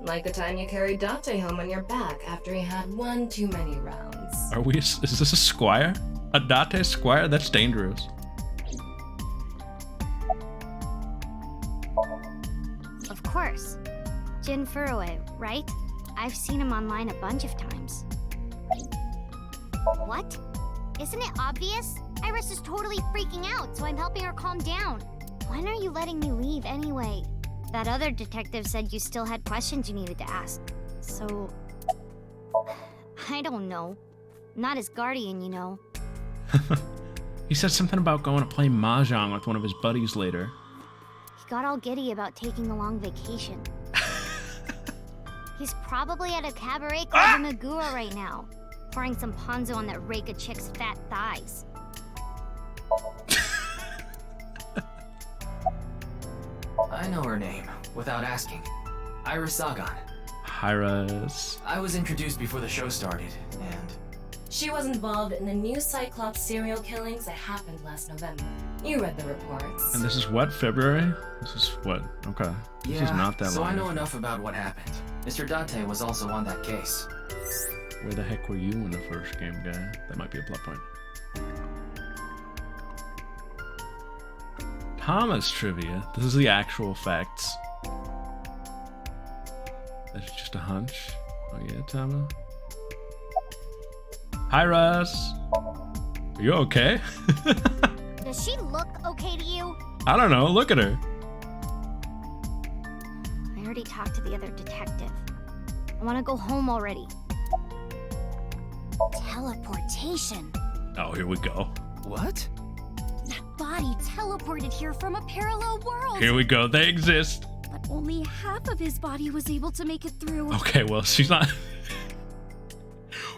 Like the time you carried Date home on your back after he had one too many rounds. Are we? Is this a squire? A Date squire? That's dangerous. Of course. Jin Furue, right? I've seen him online a bunch of times. What? Isn't it obvious? Iris is totally freaking out, so I'm helping her calm down. When are you letting me leave anyway? That other detective said you still had questions you needed to ask. So... I don't know. Not his guardian, you know. He said something about going to play mahjong with one of his buddies later. He got all giddy about taking a long vacation. He's probably at a cabaret club in Meguro right now, pouring some ponzu on that Reika chick's fat thighs. I know her name, without asking. Iris Sagan. Hyras. I was introduced before the show started, and... She was involved in the new Cyclops serial killings that happened last November. You read the reports. And this is what, February? This is what? Okay. This is not that so long. I know enough about what happened. Mr. Date was also on that case. Where the heck were you in the first game, guy? That might be a plot point. Thomas trivia. This is the actual facts. That's just a hunch. Oh yeah, Tama. Hi, Russ. Are you okay? Does she look okay to you? I don't know. Look at her. I already talked to the other detective. I want to go home already. Teleportation. Oh, here we go. What? That body teleported here from a parallel world. Here we go. They exist. But only half of his body was able to make it through. Okay, well, she's not...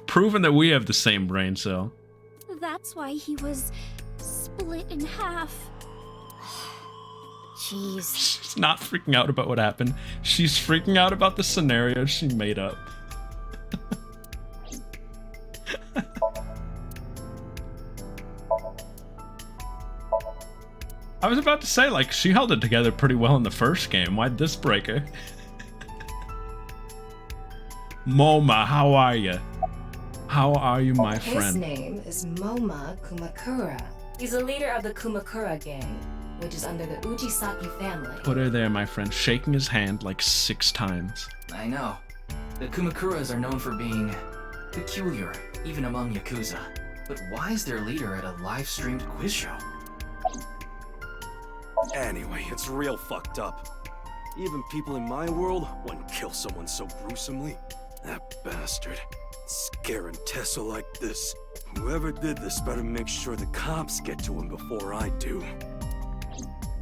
Proven that we have the same brain cell. That's why he was split in half. Jeez. She's not freaking out about what happened. She's freaking out about the scenario she made up. I was about to say, like, she held it together pretty well in the first game. Why'd this break her? Moma, how are you? How are you, my friend? His name is Moma Kumakura. He's a leader of the Kumakura gang, which is under the Ujisaki family. Put her there, my friend, shaking his hand like 6 times. I know. The Kumakuras are known for being peculiar, even among Yakuza. But why is their leader at a live-streamed quiz show? Anyway, it's real fucked up. Even people in my world wouldn't kill someone so gruesomely. That bastard. Scaring Tessa like this. Whoever did this better make sure the cops get to him before I do.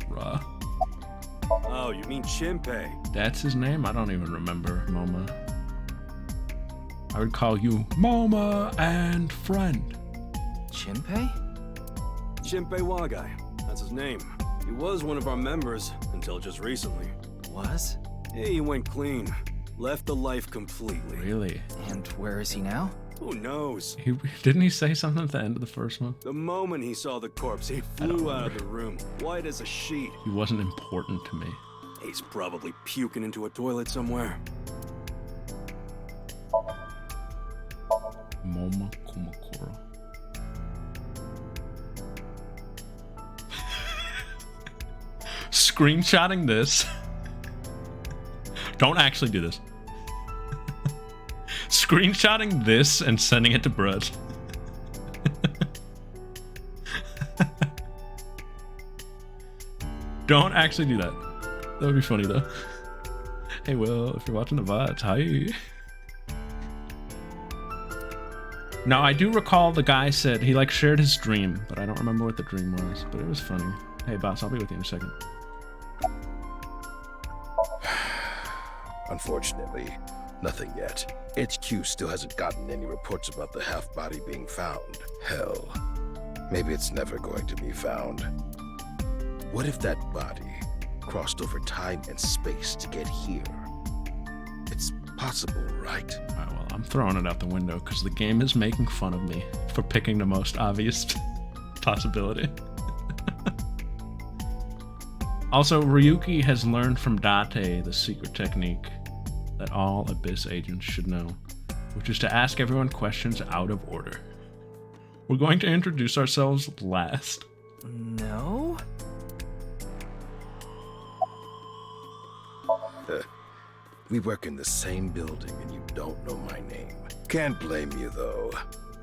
Bruh. Oh, you mean Shinpei? That's his name? I don't even remember, Moma. I would call you Moma and friend. Shinpei? Shinpei Wagai. That's his name. He was one of our members until just recently. Was? Yeah, he went clean. Left the life completely. Really? And where is he now? Who knows? Didn't he say something at the end of the first one? The moment he saw the corpse, he flew out of the room, white as a sheet. He wasn't important to me. He's probably puking into a toilet somewhere. Moma Kumakura. Screenshotting this. Don't actually do this. Screenshotting this and sending it to Brud. Don't actually do that. That would be funny though. Hey Will, if you're watching the VODs, hi. Now I do recall the guy said he like shared his dream, but I don't remember what the dream was, but it was funny. Hey boss, I'll be with you in a second. Unfortunately, nothing yet. HQ still hasn't gotten any reports about the half-body being found. Hell, maybe it's never going to be found. What if that body crossed over time and space to get here? It's possible, right? Alright, well, I'm throwing it out the window because the game is making fun of me for picking the most obvious possibility. Also, Ryuki has learned from Date the secret technique that all Abyss agents should know, which is to ask everyone questions out of order. We're going to introduce ourselves last. No? We work in the same building and you don't know my name. Can't blame you though.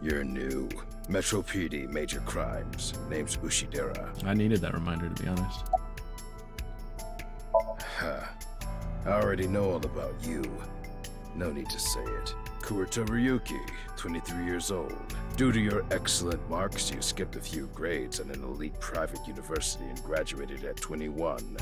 You're new. Metro PD, major crimes. Name's Ushidera. I needed that reminder, to be honest. Huh. I already know all about you. No need to say it. Kurita Ryuki, 23 years old. Due to your excellent marks, you skipped a few grades at an elite private university and graduated at 21.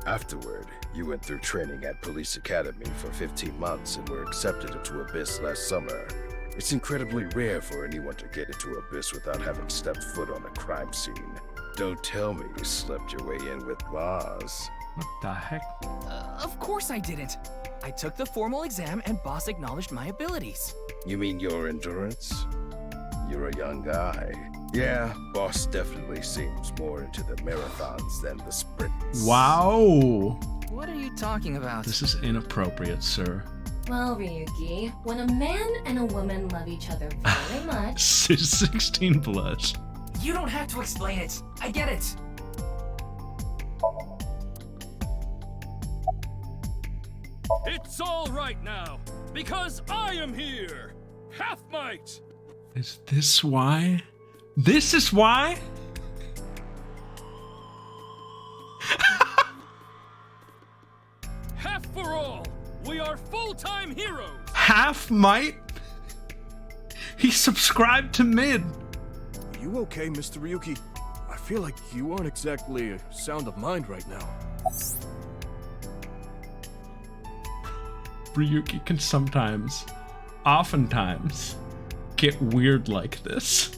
Afterward, you went through training at Police Academy for 15 months and were accepted into Abyss last summer. It's incredibly rare for anyone to get into Abyss without having stepped foot on a crime scene. Don't tell me you slept your way in with Boss. What the heck? Of course I didn't. I took the formal exam and Boss acknowledged my abilities. You mean your endurance? You're a young guy. Yeah, Boss definitely seems more into the marathons than the sprints. Wow. What are you talking about? This is inappropriate, sir. Well, Ryuki, when a man and a woman love each other very much... 16 plus. You don't have to explain it. I get it. It's all right now, because I am here! Half might! Is this why? This is why? Half for all! We are full-time heroes! Half might? He subscribed to mid. Are you okay, Mr. Ryuki? I feel like you aren't exactly sound of mind right now. Ryuki can sometimes, oftentimes, get weird like this.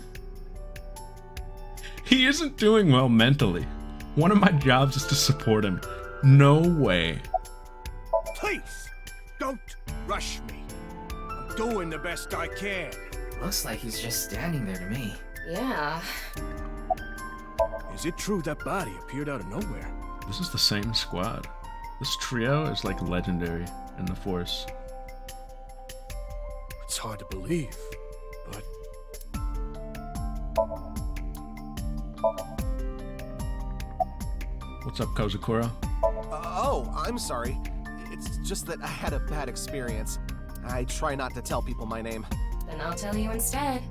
He isn't doing well mentally. One of my jobs is to support him. No way. Please, don't rush me. I'm doing the best I can. Looks like he's just standing there to me. Yeah. Is it true that body appeared out of nowhere? This is the same squad. This trio is like legendary in the Force. It's hard to believe, but... What's up, Kozukuro? Oh, I'm sorry. It's just that I had a bad experience. I try not to tell people my name. Then I'll tell you instead.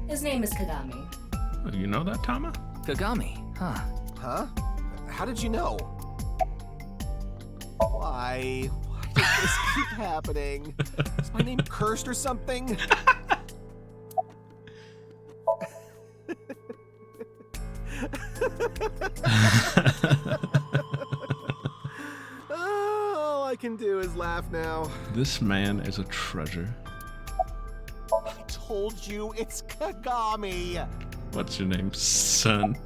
His name is Kagami. Oh, you know that, Tama? Kagami, huh? Huh? How did you know? Why did this keep happening? Is my name cursed or something? All I can do is laugh now. This man is a treasure. I told you it's Kagami. What's your name, son?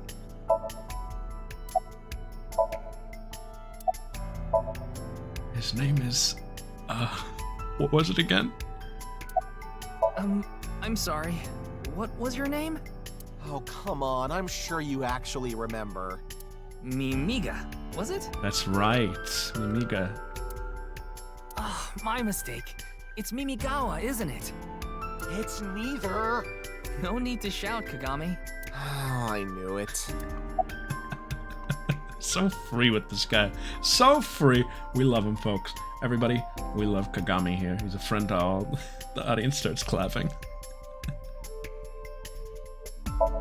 His name is, what was it again? I'm sorry. What was your name? Oh, come on. I'm sure you actually remember. Mimiga, was it? That's right, Mimiga. Oh, my mistake. It's Mimigawa, isn't it? It's neither. No need to shout, Kagami. Oh, I knew it. So free with this guy. So free. We love him, folks. Everybody, we love Kagami here. He's a friend to all. The audience starts clapping.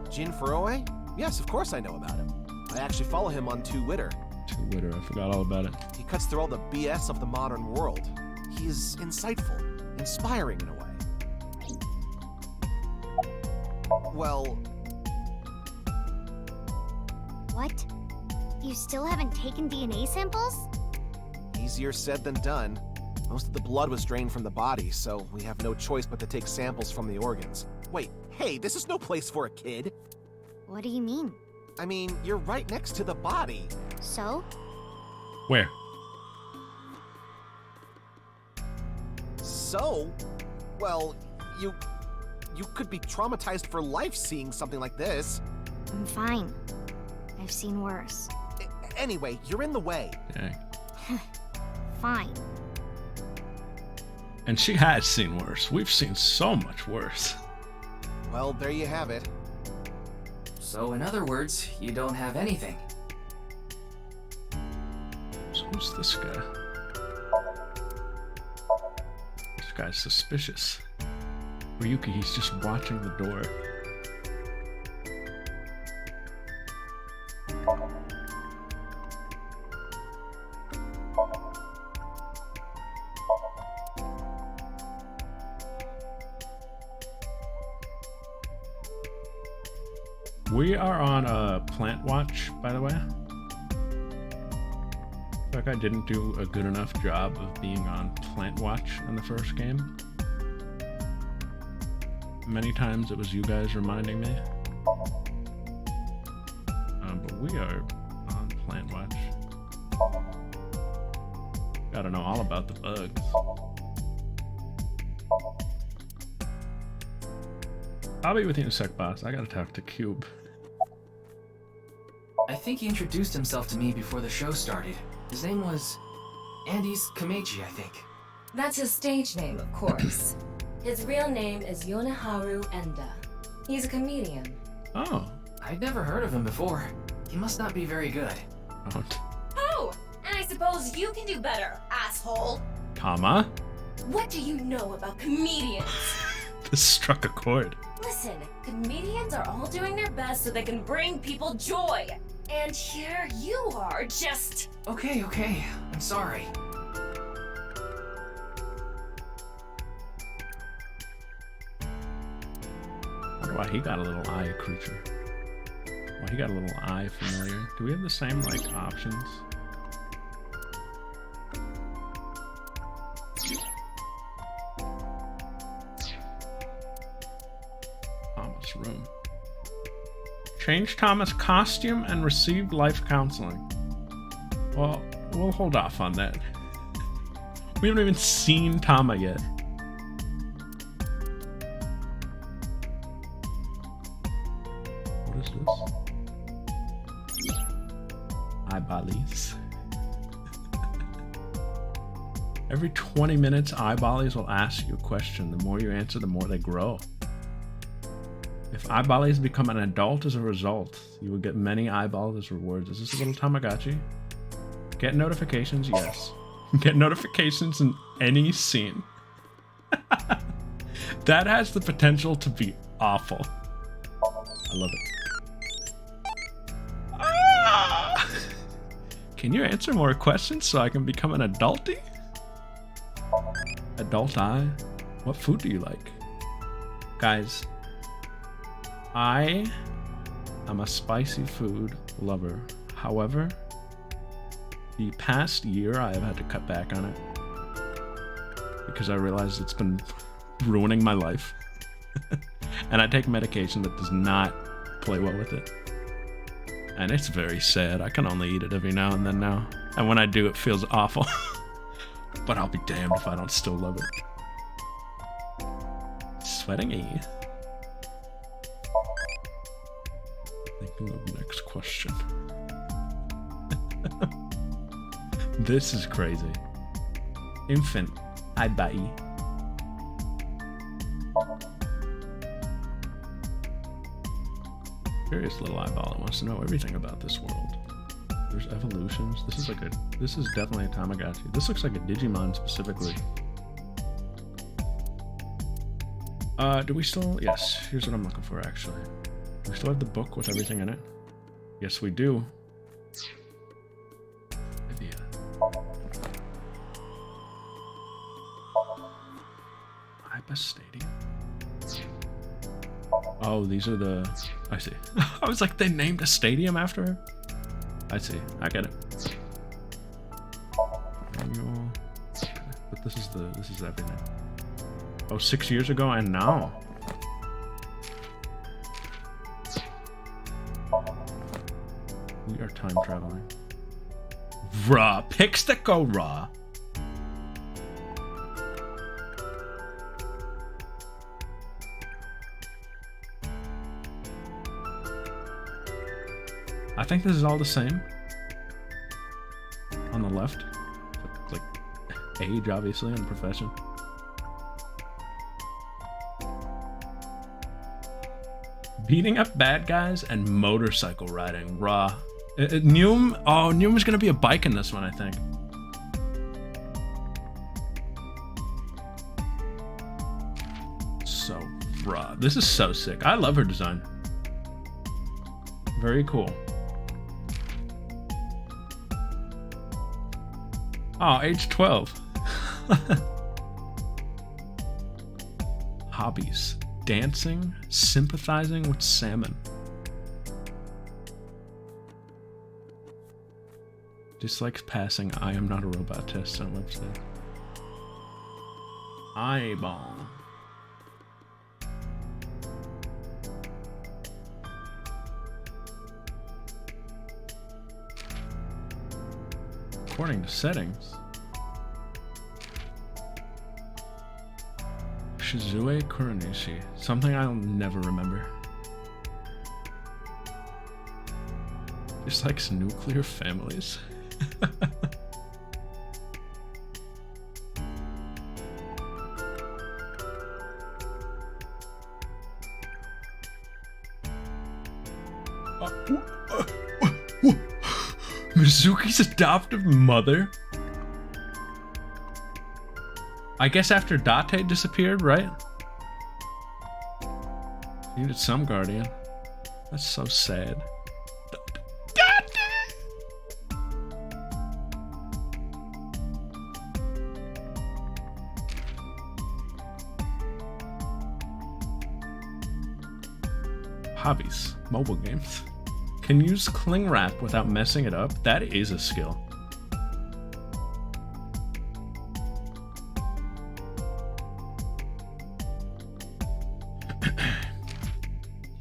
Jin Furoe? Yes, of course I know about him. I actually follow him on Twitter. Twitter, I forgot all about it. He cuts through all the BS of the modern world. He's insightful, inspiring in a way. Well... What? You still haven't taken DNA samples? Easier said than done. Most of the blood was drained from the body, so we have no choice but to take samples from the organs. Wait, hey, this is no place for a kid. What do you mean? I mean, you're right next to the body. So? Where? So? Well, you could be traumatized for life seeing something like this. I'm fine. I've seen worse. Anyway, you're in the way. Dang. Fine. And she has seen worse. We've seen so much worse. Well, there you have it. So in other words, you don't have anything. So who's this guy? This guy's suspicious. Ryuki, he's just watching the door. We are on a plant watch, by the way. I feel like I didn't do a good enough job of being on plant watch in the first game. Many times it was you guys reminding me. time, but we are on Plant Watch. Gotta know all about the bugs. I'll be with you in a sec, boss. I gotta talk to Cube. I think he introduced himself to me before the show started. His name was Andes Kameji, I think. That's his stage name, of course. His real name is Yoneharu Enda. He's a comedian. Oh. I'd never heard of him before. He must not be very good. Oh, and I suppose you can do better, asshole. Comma? What do you know about comedians? This struck a chord. Listen, comedians are all doing their best so they can bring people joy. And here you are, just... Okay, I'm sorry. I wonder why he got a little eye creature. Why he got a little eye familiar. Do we have the same, like, options? Thomas' room. Change Thomas' costume and receive life counseling. Well, we'll hold off on that. We haven't even seen Tama yet. What is this? Eyeballies. Every 20 minutes, eyeballies will ask you a question. The more you answer, the more they grow. If eyeballies become an adult as a result, you will get many eyeballs as rewards. Is this a little Tamagotchi? Get notifications, yes. Get notifications in any scene. That has the potential to be awful. I love it. Ah! Can you answer more questions so I can become an adultie? Adult eye? What food do you like? Guys, I am a spicy food lover. However, the past year I have had to cut back on it because I realized it's been ruining my life. And I take medication that does not play well with it. And it's very sad. I can only eat it every now and then now. And when I do, it feels awful. But I'll be damned if I don't still love it. Sweating E. Thinking of next question. This is crazy. Infant, I bet you. Curious little eyeball that wants to know everything about this world. There's evolutions. This is definitely a Tamagotchi. This looks like a Digimon specifically. Do we still? Yes, here's what I'm looking for actually. Do we still have the book with everything in it? Yes, we do. Ibis Stadium? Oh, these are the... I see. I was like, they named a stadium after her? I see. I get it. Manual. But this is everything. Oh, 6 years ago and now. We are time traveling. Raw. Picks that go raw. I think this is all the same. On the left. Like age, obviously, and profession. Beating up bad guys and motorcycle riding. Raw. Neum. Oh, Neum is going to be a bike in this one, I think. So raw. This is so sick. I love her design. Very cool. Oh, age 12. Hobbies. Dancing, sympathizing with salmon. Dislikes passing I am not a robot test on website. Eyeball. according to settings. Shizue Kuronishi. Something I'll never remember. Just likes nuclear families. Mizuki's adoptive mother? I guess after Date disappeared, right? Needed some guardian. That's so sad. Hobbies. Mobile games. Can use cling wrap without messing it up? That is a skill.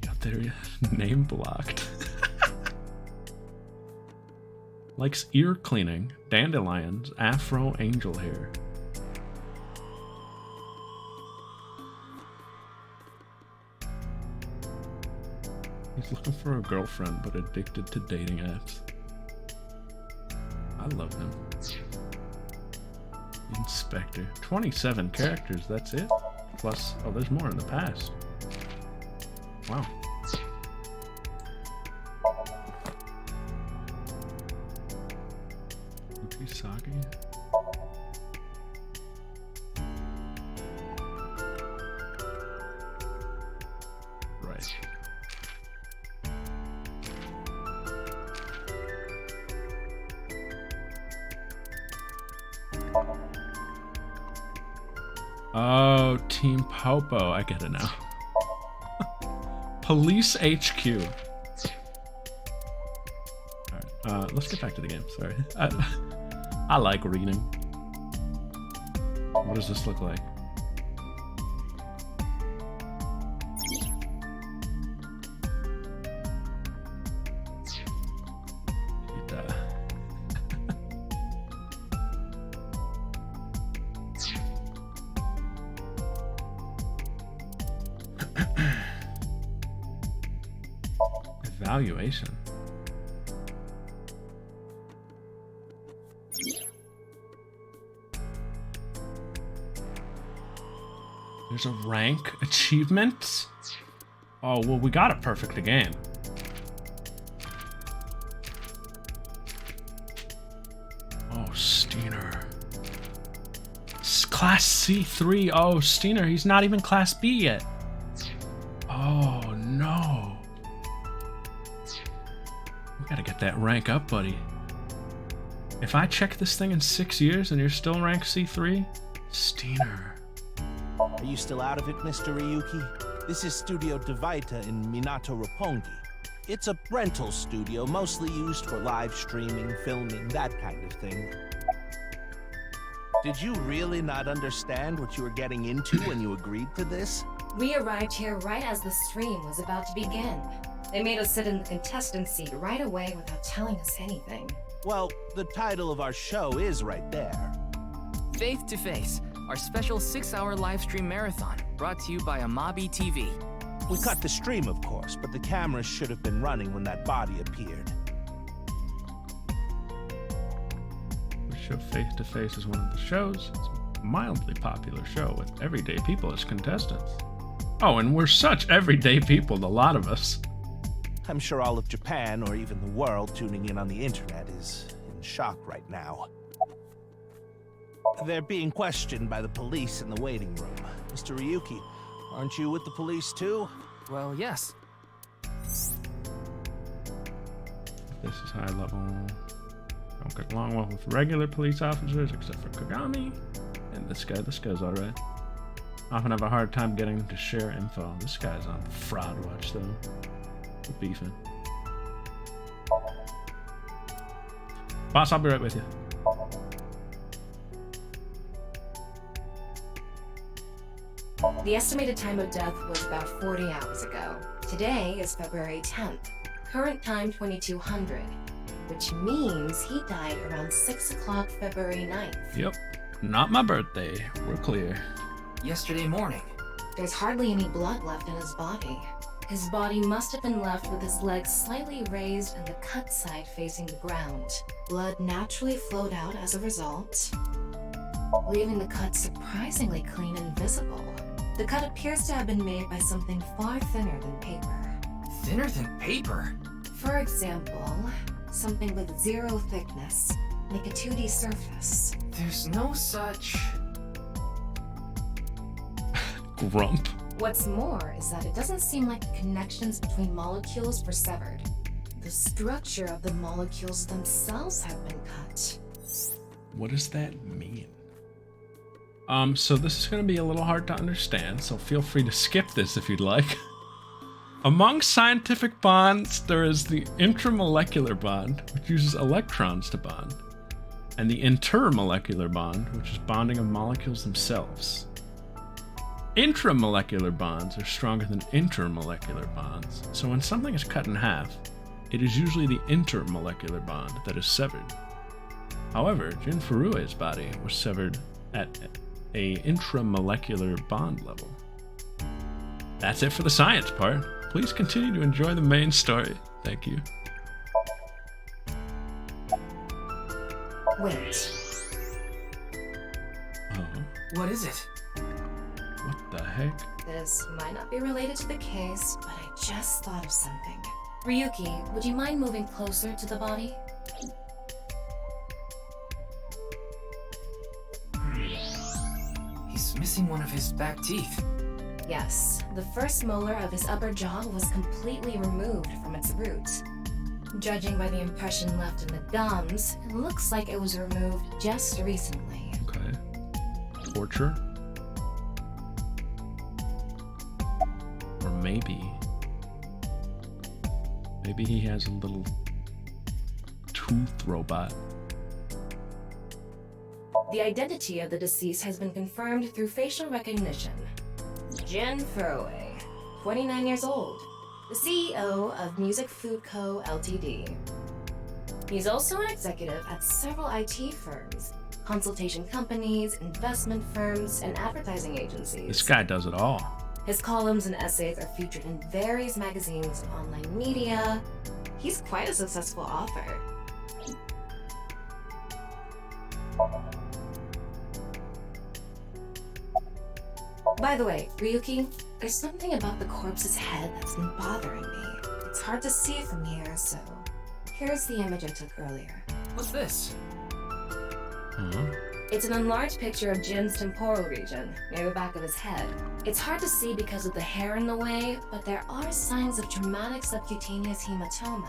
Got their name blocked. Likes ear cleaning, dandelions, afro angel hair. He's looking for a girlfriend, but addicted to dating apps. I love him. Inspector. 27 characters, that's it? Plus, oh, there's more in the past. Wow. Ukisagi? Right. Oh, Team Popo. I get it now. Police HQ. Alright, let's get back to the game. Sorry. I like reading. What does this look like? Evaluation. There's a rank achievement. Oh, well, we got a perfect again. Oh, Steiner. Class C3. Oh, Steiner, he's not even Class B yet. Oh, no. We gotta get that rank up, buddy. If I check this thing in 6 years and you're still rank C3, Steiner. Are you still out of it, Mr. Ryuki? This is Studio Devaita in Minato Roppongi. It's a rental studio mostly used for live streaming, filming, that kind of thing. Did you really not understand what you were getting into when you agreed to this? We arrived here right as the stream was about to begin. They made us sit in the contestant seat right away without telling us anything. Well, the title of our show is right there. Faith to Face, our special 6-hour live stream marathon, brought to you by Amabi TV. We cut the stream, of course, but the cameras should have been running when that body appeared. The show Faith to Face is one of the shows. It's a mildly popular show with everyday people as contestants. Oh, and we're such everyday people, a lot of us. I'm sure all of Japan, or even the world tuning in on the internet, is in shock right now. They're being questioned by the police in the waiting room. Mr. Ryuki, aren't you with the police too? Well, yes. This is high level. Don't get along well with regular police officers, except for Kagami. And this guy's alright. Often have a hard time getting them to share info. This guy's on fraud watch though. We're beefing. Boss, I'll be right with you. The estimated time of death was about 40 hours ago. Today is February 10th. Current time 2200. which means he died around 6 o'clock February 9th. Yep. Not my birthday. We're clear. Yesterday morning. There's hardly any blood left in his body. His body must have been left with his legs slightly raised and the cut side facing the ground. Blood naturally flowed out as a result, leaving the cut surprisingly clean and visible. The cut appears to have been made by something far thinner than paper. Thinner than paper? For example, something with 0 thickness, like a 2D surface. There's no such... Grump. What's more is that it doesn't seem like the connections between molecules were severed. The structure of the molecules themselves have been cut. What does that mean? So this is going to be a little hard to understand, so feel free to skip this if you'd like. Among scientific bonds, there is the intramolecular bond, which uses electrons to bond, and the intermolecular bond, which is bonding of molecules themselves. Intramolecular bonds are stronger than intermolecular bonds, so when something is cut in half, it is usually the intermolecular bond that is severed. However, Jin Furue's body was severed at a intramolecular bond level. That's it for the science part. Please continue to enjoy the main story. Thank you. Wait. Oh, What is it? what the heck? This might not be related to the case, but I just thought of something. Ryuki, would you mind moving closer to the body? He's missing one of his back teeth. Yes, the first molar of his upper jaw was completely removed from its root. Judging by the impression left in the gums, it looks like it was removed just recently. Okay. Torture? Or maybe he has a little tooth robot. The identity of the deceased has been confirmed through facial recognition. Jin Furue, 29 years old, the CEO of Music Food Co. Ltd. He's also an executive at several IT firms, consultation companies, investment firms, and advertising agencies. This guy does it all. His columns and essays are featured in various magazines and online media. He's quite a successful author. By the way, Ryuki, there's something about the corpse's head that's been bothering me. It's hard to see from here, so here's the image I took earlier. What's this? It's an enlarged picture of Jin's temporal region, near the back of his head. It's hard to see because of the hair in the way, but there are signs of traumatic subcutaneous hematoma.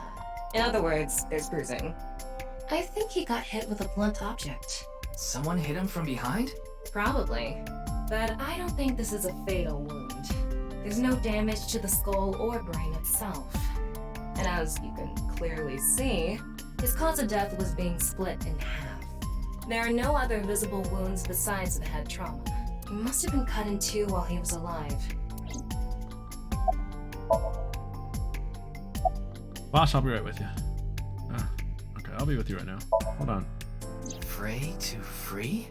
In other words, there's bruising. I think he got hit with a blunt object. Someone hit him from behind? Probably. But I don't think this is a fatal wound. There's no damage to the skull or brain itself. And as you can clearly see, his cause of death was being split in half. There are no other visible wounds besides the head trauma. He must have been cut in two while he was alive. Boss, I'll be right with you. Okay, I'll be with you right now. Hold on. Fray to free?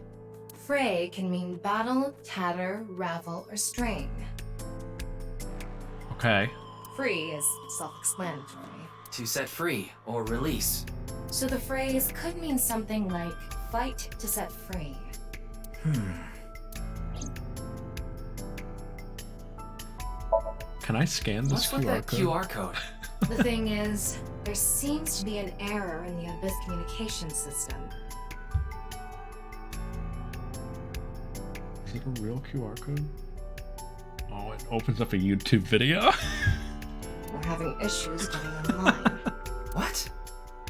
Fray can mean battle, tatter, ravel, or strain. Okay. Free is self-explanatory. To set free or release. So the phrase could mean something like fight to set free. Can I scan this What's with QR that code? QR code? The thing is, there seems to be an error in the Abyss communication system. Is it a real QR code? Oh, it opens up a YouTube video. We're having issues getting online. What?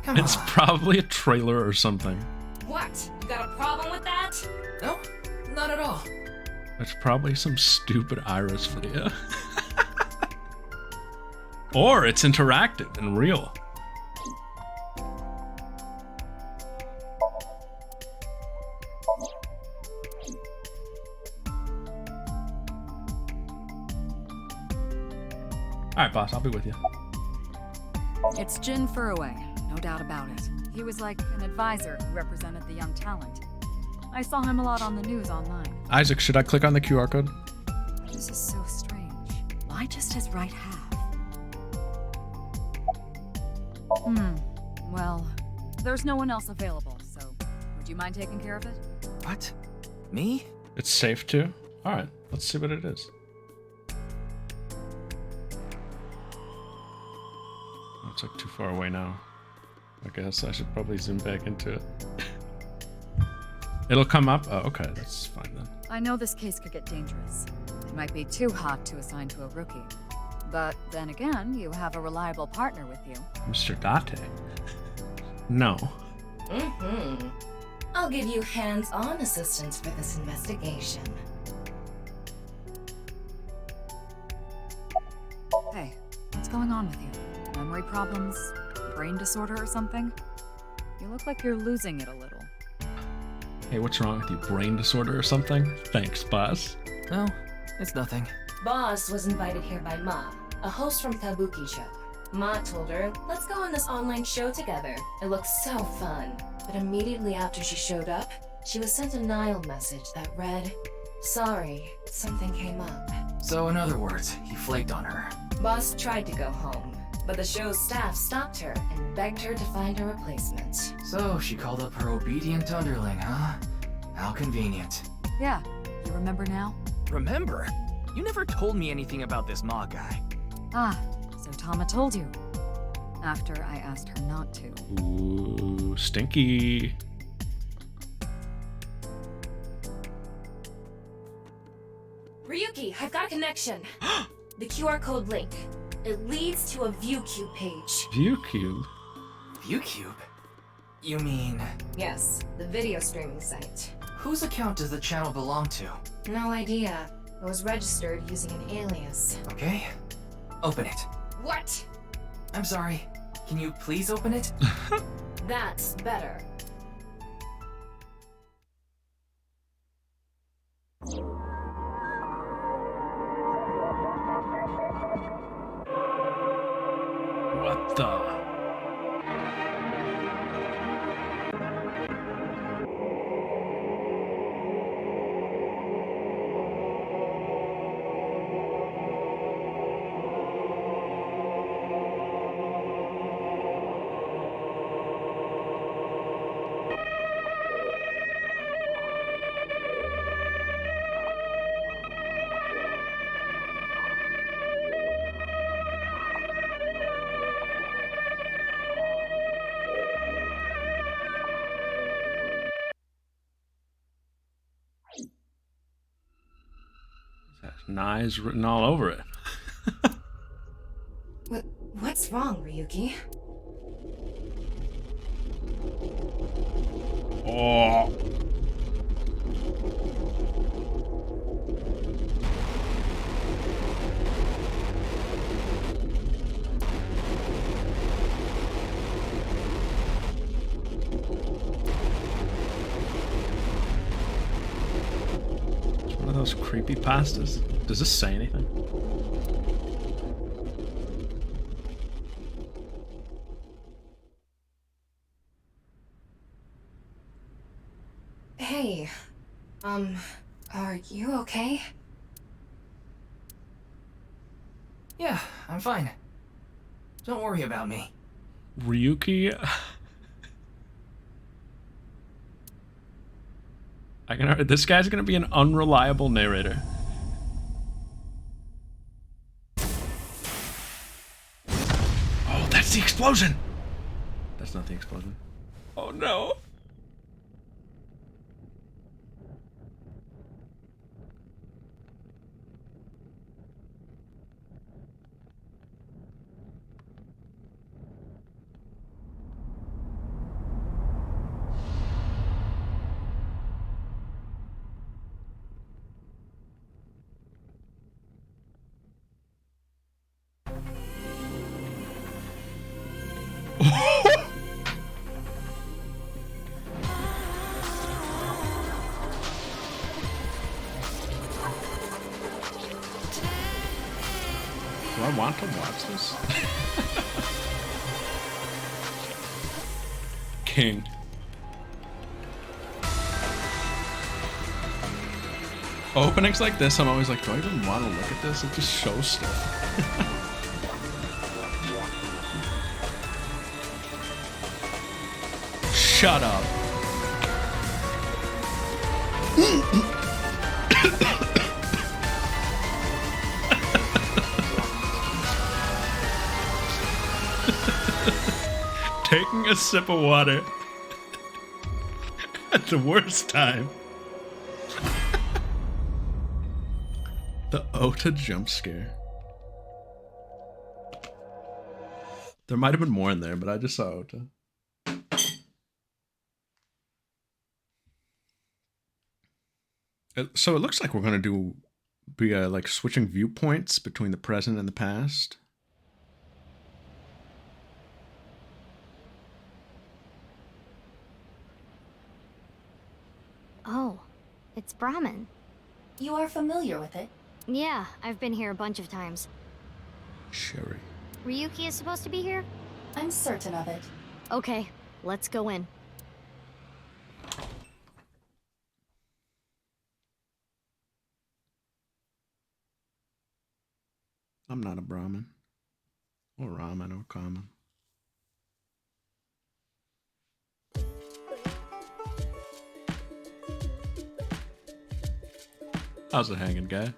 Come It's on. probably a trailer or something. What? You got a problem with that? No, not at all. It's probably some stupid Iris video. Or it's interactive and real. Alright, boss, I'll be with you. It's Jin Furue, no doubt about it. He was like an advisor who represented the young talent. I saw him a lot on the news online. Isaac, should I click on the QR code? This is so strange. Why just his right half? Well, there's no one else available, so would you mind taking care of it? What? Me? It's safe too? Alright, let's see what it is. Oh, it's like too far away now. I guess I should probably zoom back into it. It'll come up? Oh, okay, that's fine then. I know this case could get dangerous. It might be too hot to assign to a rookie. But then again, you have a reliable partner with you. Mr. Date? No. I'll give you hands-on assistance for this investigation. Hey, what's going on with you? Memory problems? Brain disorder or something? You look like you're losing it a little. Hey, what's wrong with you? Brain disorder or something? Thanks, boss. No, it's nothing. Boss was invited here by Ma, a host from Kabuki show. Ma told her, let's go on this online show together. It looks so fun. But immediately after she showed up, she was sent a Nile message that read, sorry, something came up. So in other words, he flaked on her. Boss tried to go home, but the show's staff stopped her and begged her to find a replacement. So she called up her obedient underling, huh? How convenient. Yeah, you remember now? Remember? You never told me anything about this Ma guy. Ah, so Tama told you. After I asked her not to. Ooh, stinky. Ryuki, I've got a connection. The QR code link. It leads to a ViewCube page. ViewCube? ViewCube? You mean... Yes, the video streaming site. Whose account does the channel belong to? No idea. It was registered using an alias. Okay. Open it. What? I'm sorry. Can you please open it? That's better. What the? Nye's written all over it. What's wrong, Ryuki? Oh. It's one of those creepy pastas. Does this say anything? Hey, are you okay? Yeah, I'm fine. Don't worry about me. Ryuki? This guy's gonna be an unreliable narrator. Oh, that's the explosion! That's not the explosion. Oh no! Do I want to watch this? king. Openings like this, I'm always like, do I even want to look at this? It just shows stuff. Shut up. Taking a sip of water at the worst time. The Ota jump scare. There might have been more in there, but I just saw Ota. So it looks like we're gonna be like switching viewpoints between the present and the past. Oh, it's Brahmin. You are familiar with it? Yeah, I've been here a bunch of times. Sherry. Ryuki is supposed to be here? I'm certain of it. Okay, let's go in. I'm not a Brahmin. Or Ramen or Common. How's it hanging, guy?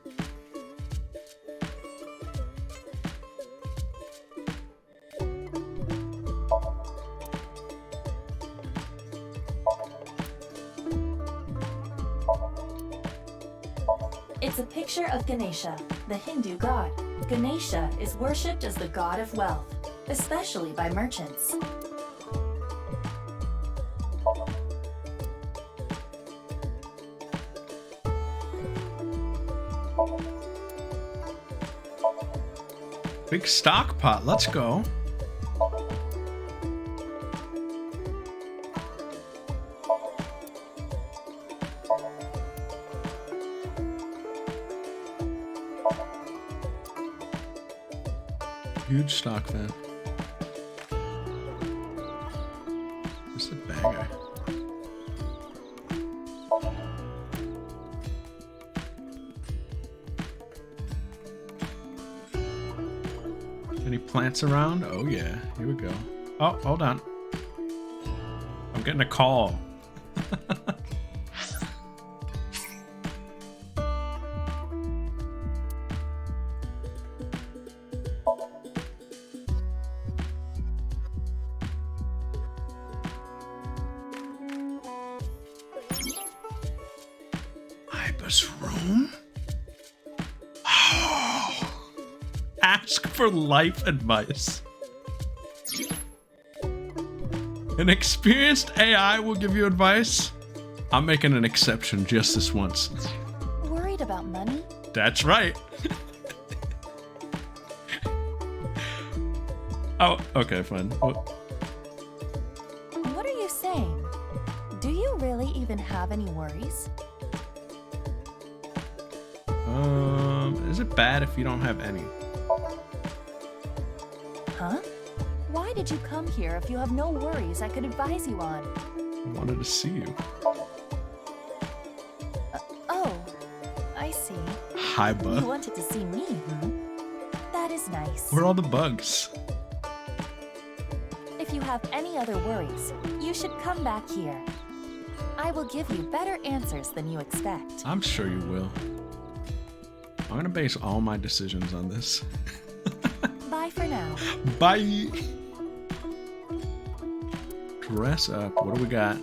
It's a picture of Ganesha, the Hindu god. Ganesha is worshipped as the god of wealth, especially by merchants. Big stock pot, let's go. Huge stock fan. This is a banger. Any plants around? Oh yeah, here we go. Oh, hold on. I'm getting a call. Room? Ask for life advice. An experienced AI will give you advice. I'm making an exception just this once. Worried about money? That's right. Oh, okay, fine. What are you saying? Do you really even have any worries? Is it bad if you don't have any? Huh? Why did you come here if you have no worries I could advise you on? I wanted to see you. Oh, I see. Hi, bud. You wanted to see me, huh? That is nice. Where are all the bugs? If you have any other worries, you should come back here. I will give you better answers than you expect. I'm sure you will. I'm gonna base all my decisions on this. Bye for now. Bye. Dress up. What do we got?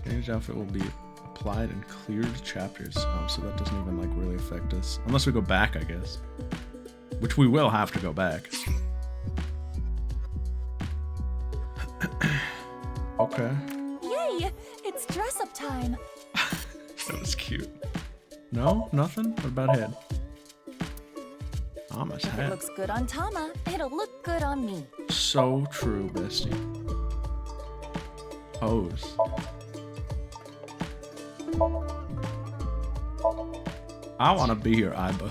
Change outfit will be applied in cleared chapters. Oh, so that doesn't even like really affect us. Unless we go back, I guess. Which we will have to go back. Okay. Yay! It's dress up time. That was cute. No? Nothing? What about head? Tama's If it hat. looks good on Tama, it'll look good on me. So true, bestie. Pose. I want to be your Iba.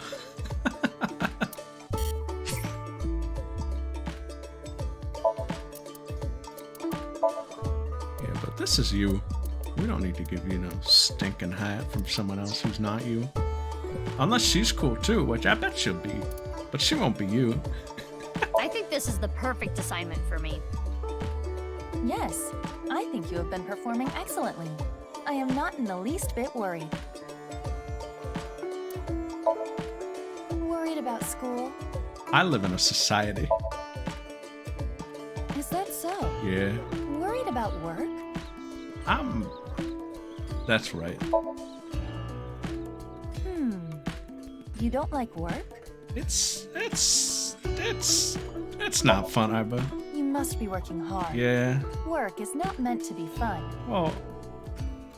this is you. We don't need to give you no stinking hat from someone else who's not you. Unless she's cool too, which I bet she'll be. But she won't be you. I think this is the perfect assignment for me. Yes, I think you have been performing excellently. I am not in the least bit worried. Worried about school? I live in a society. Is that so? Yeah. Worried about work? That's right. You don't like work? It's not fun, Iba. You must be working hard. Yeah. Work is not meant to be fun. Well,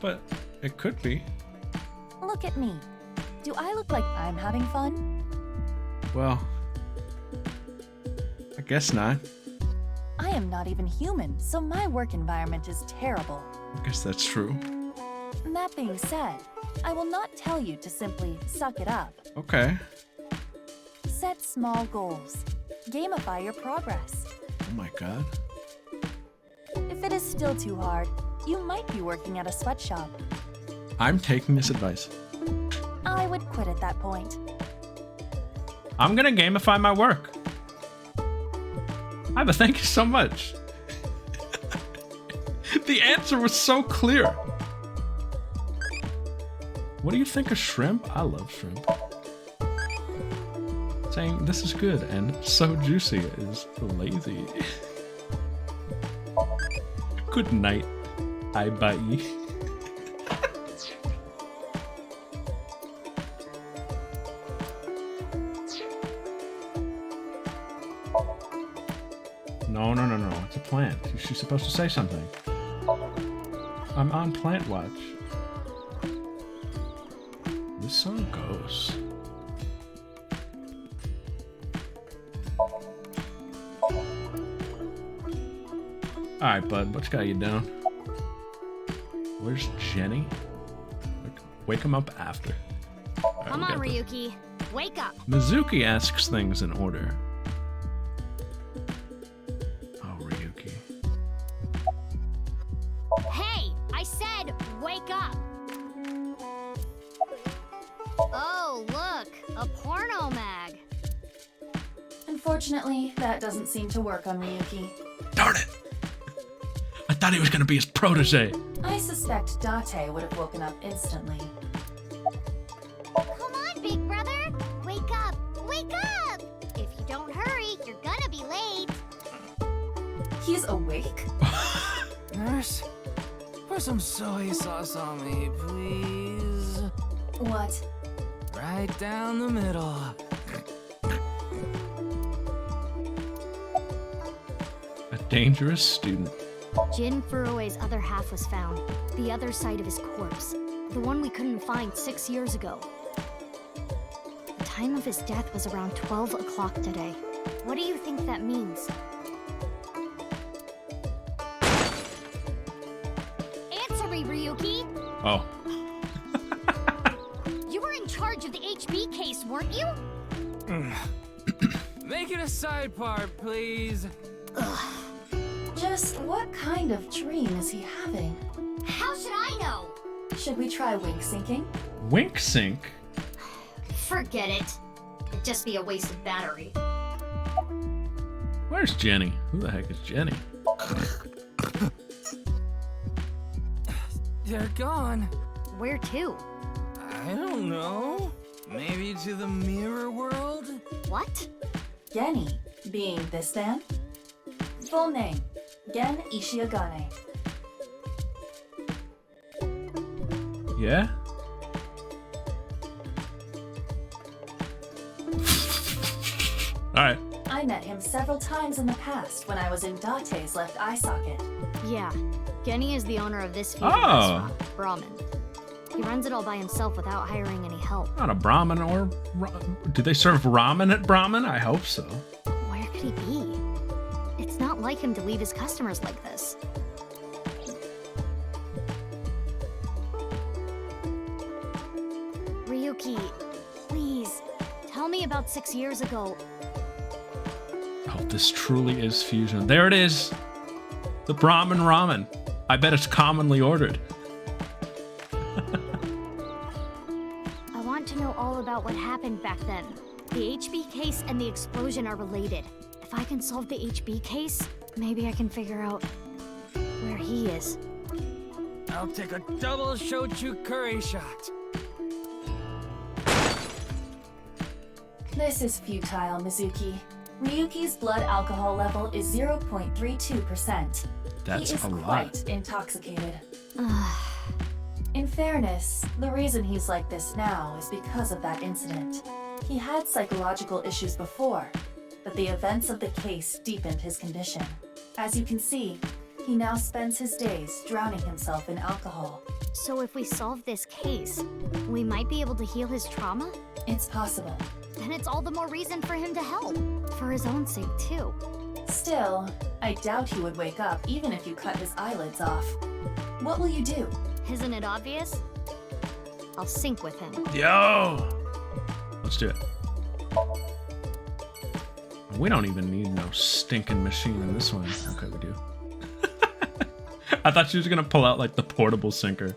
but it could be. Look at me. Do I look like I'm having fun? Well, I guess not. I am not even human, so my work environment is terrible. I guess that's true. That being said, I will not tell you to simply suck it up. Okay. Set small goals. Gamify your progress. Oh my god. If it is still too hard, you might be working at a sweatshop. I'm taking this advice. I would quit at that point. I'm gonna gamify my work. Iba, thank you so much. The answer was so clear. What do you think of shrimp? I love shrimp. Saying this is good and so juicy is lazy. Good night, Iba. No. It's a plant. She's supposed to say something. I'm on plant watch. This song goes. Alright, bud, what's got you down? Where's Jenny? Wake him up after. Right, Come on, Ryuki. Wake up. Mizuki asks things in order. Oh, Ryuki. Hey, I said wake up. Oh, look, a porno mag. Unfortunately, that doesn't seem to work on Ryuki. Darn it! I thought he was gonna be his protege. I suspect Date would have woken up instantly. Come on, big brother. Wake up. Wake up. If you don't hurry, you're gonna be late. He's awake? Nurse, pour some soy sauce on me, please. What? Right down the middle. A dangerous student. Jin Furue's other half was found. The other side of his corpse. The one we couldn't find 6 years ago. The time of his death was around 12 o'clock today. What do you think that means? Answer me, Ryuki. Oh. You were in charge of the HB case, weren't you? Make it a side part, please. Just what kind of dream is he having? How should I know? Should we try wink syncing? Wink sync? Forget it. It'd just be a wasted battery. Where's Jenny? Who the heck is Jenny? They're gone. Where to? I don't know. Maybe to the mirror world? What? Genny, being this man? Full name, Gen Ishiagane. Yeah? Alright. I met him several times in the past when I was in Date's left eye socket. Yeah. Genny is the owner of this fusion restaurant, Brahmin. He runs it all by himself without hiring any help. Not a Brahmin or... Do they serve ramen at Brahmin? I hope so. Where could he be? It's not like him to leave his customers like this. Ryuki, please, tell me about 6 years ago. Oh, this truly is fusion. There it is! The Brahmin ramen. I bet it's commonly ordered. I want to know all about what happened back then. The HB case and the explosion are related. If I can solve the HB case, maybe I can figure out where he is. I'll take a double shochu curry shot. This is futile, Mizuki. Ryuki's blood alcohol level is 0.32%. That's he is a lot. quite intoxicated. In fairness, the reason he's like this now is because of that incident. He had psychological issues before, but the events of the case deepened his condition. As you can see, he now spends his days drowning himself in alcohol. So if we solve this case, we might be able to heal his trauma? It's possible. Then it's all the more reason for him to help. For his own sake, too. Still, I doubt he would wake up even if you cut his eyelids off. What will you do? Isn't it obvious? I'll sync with him. Yo! Let's do it. We don't even need no stinking machine in this one. Okay, we do. I thought she was gonna pull out like the portable sinker.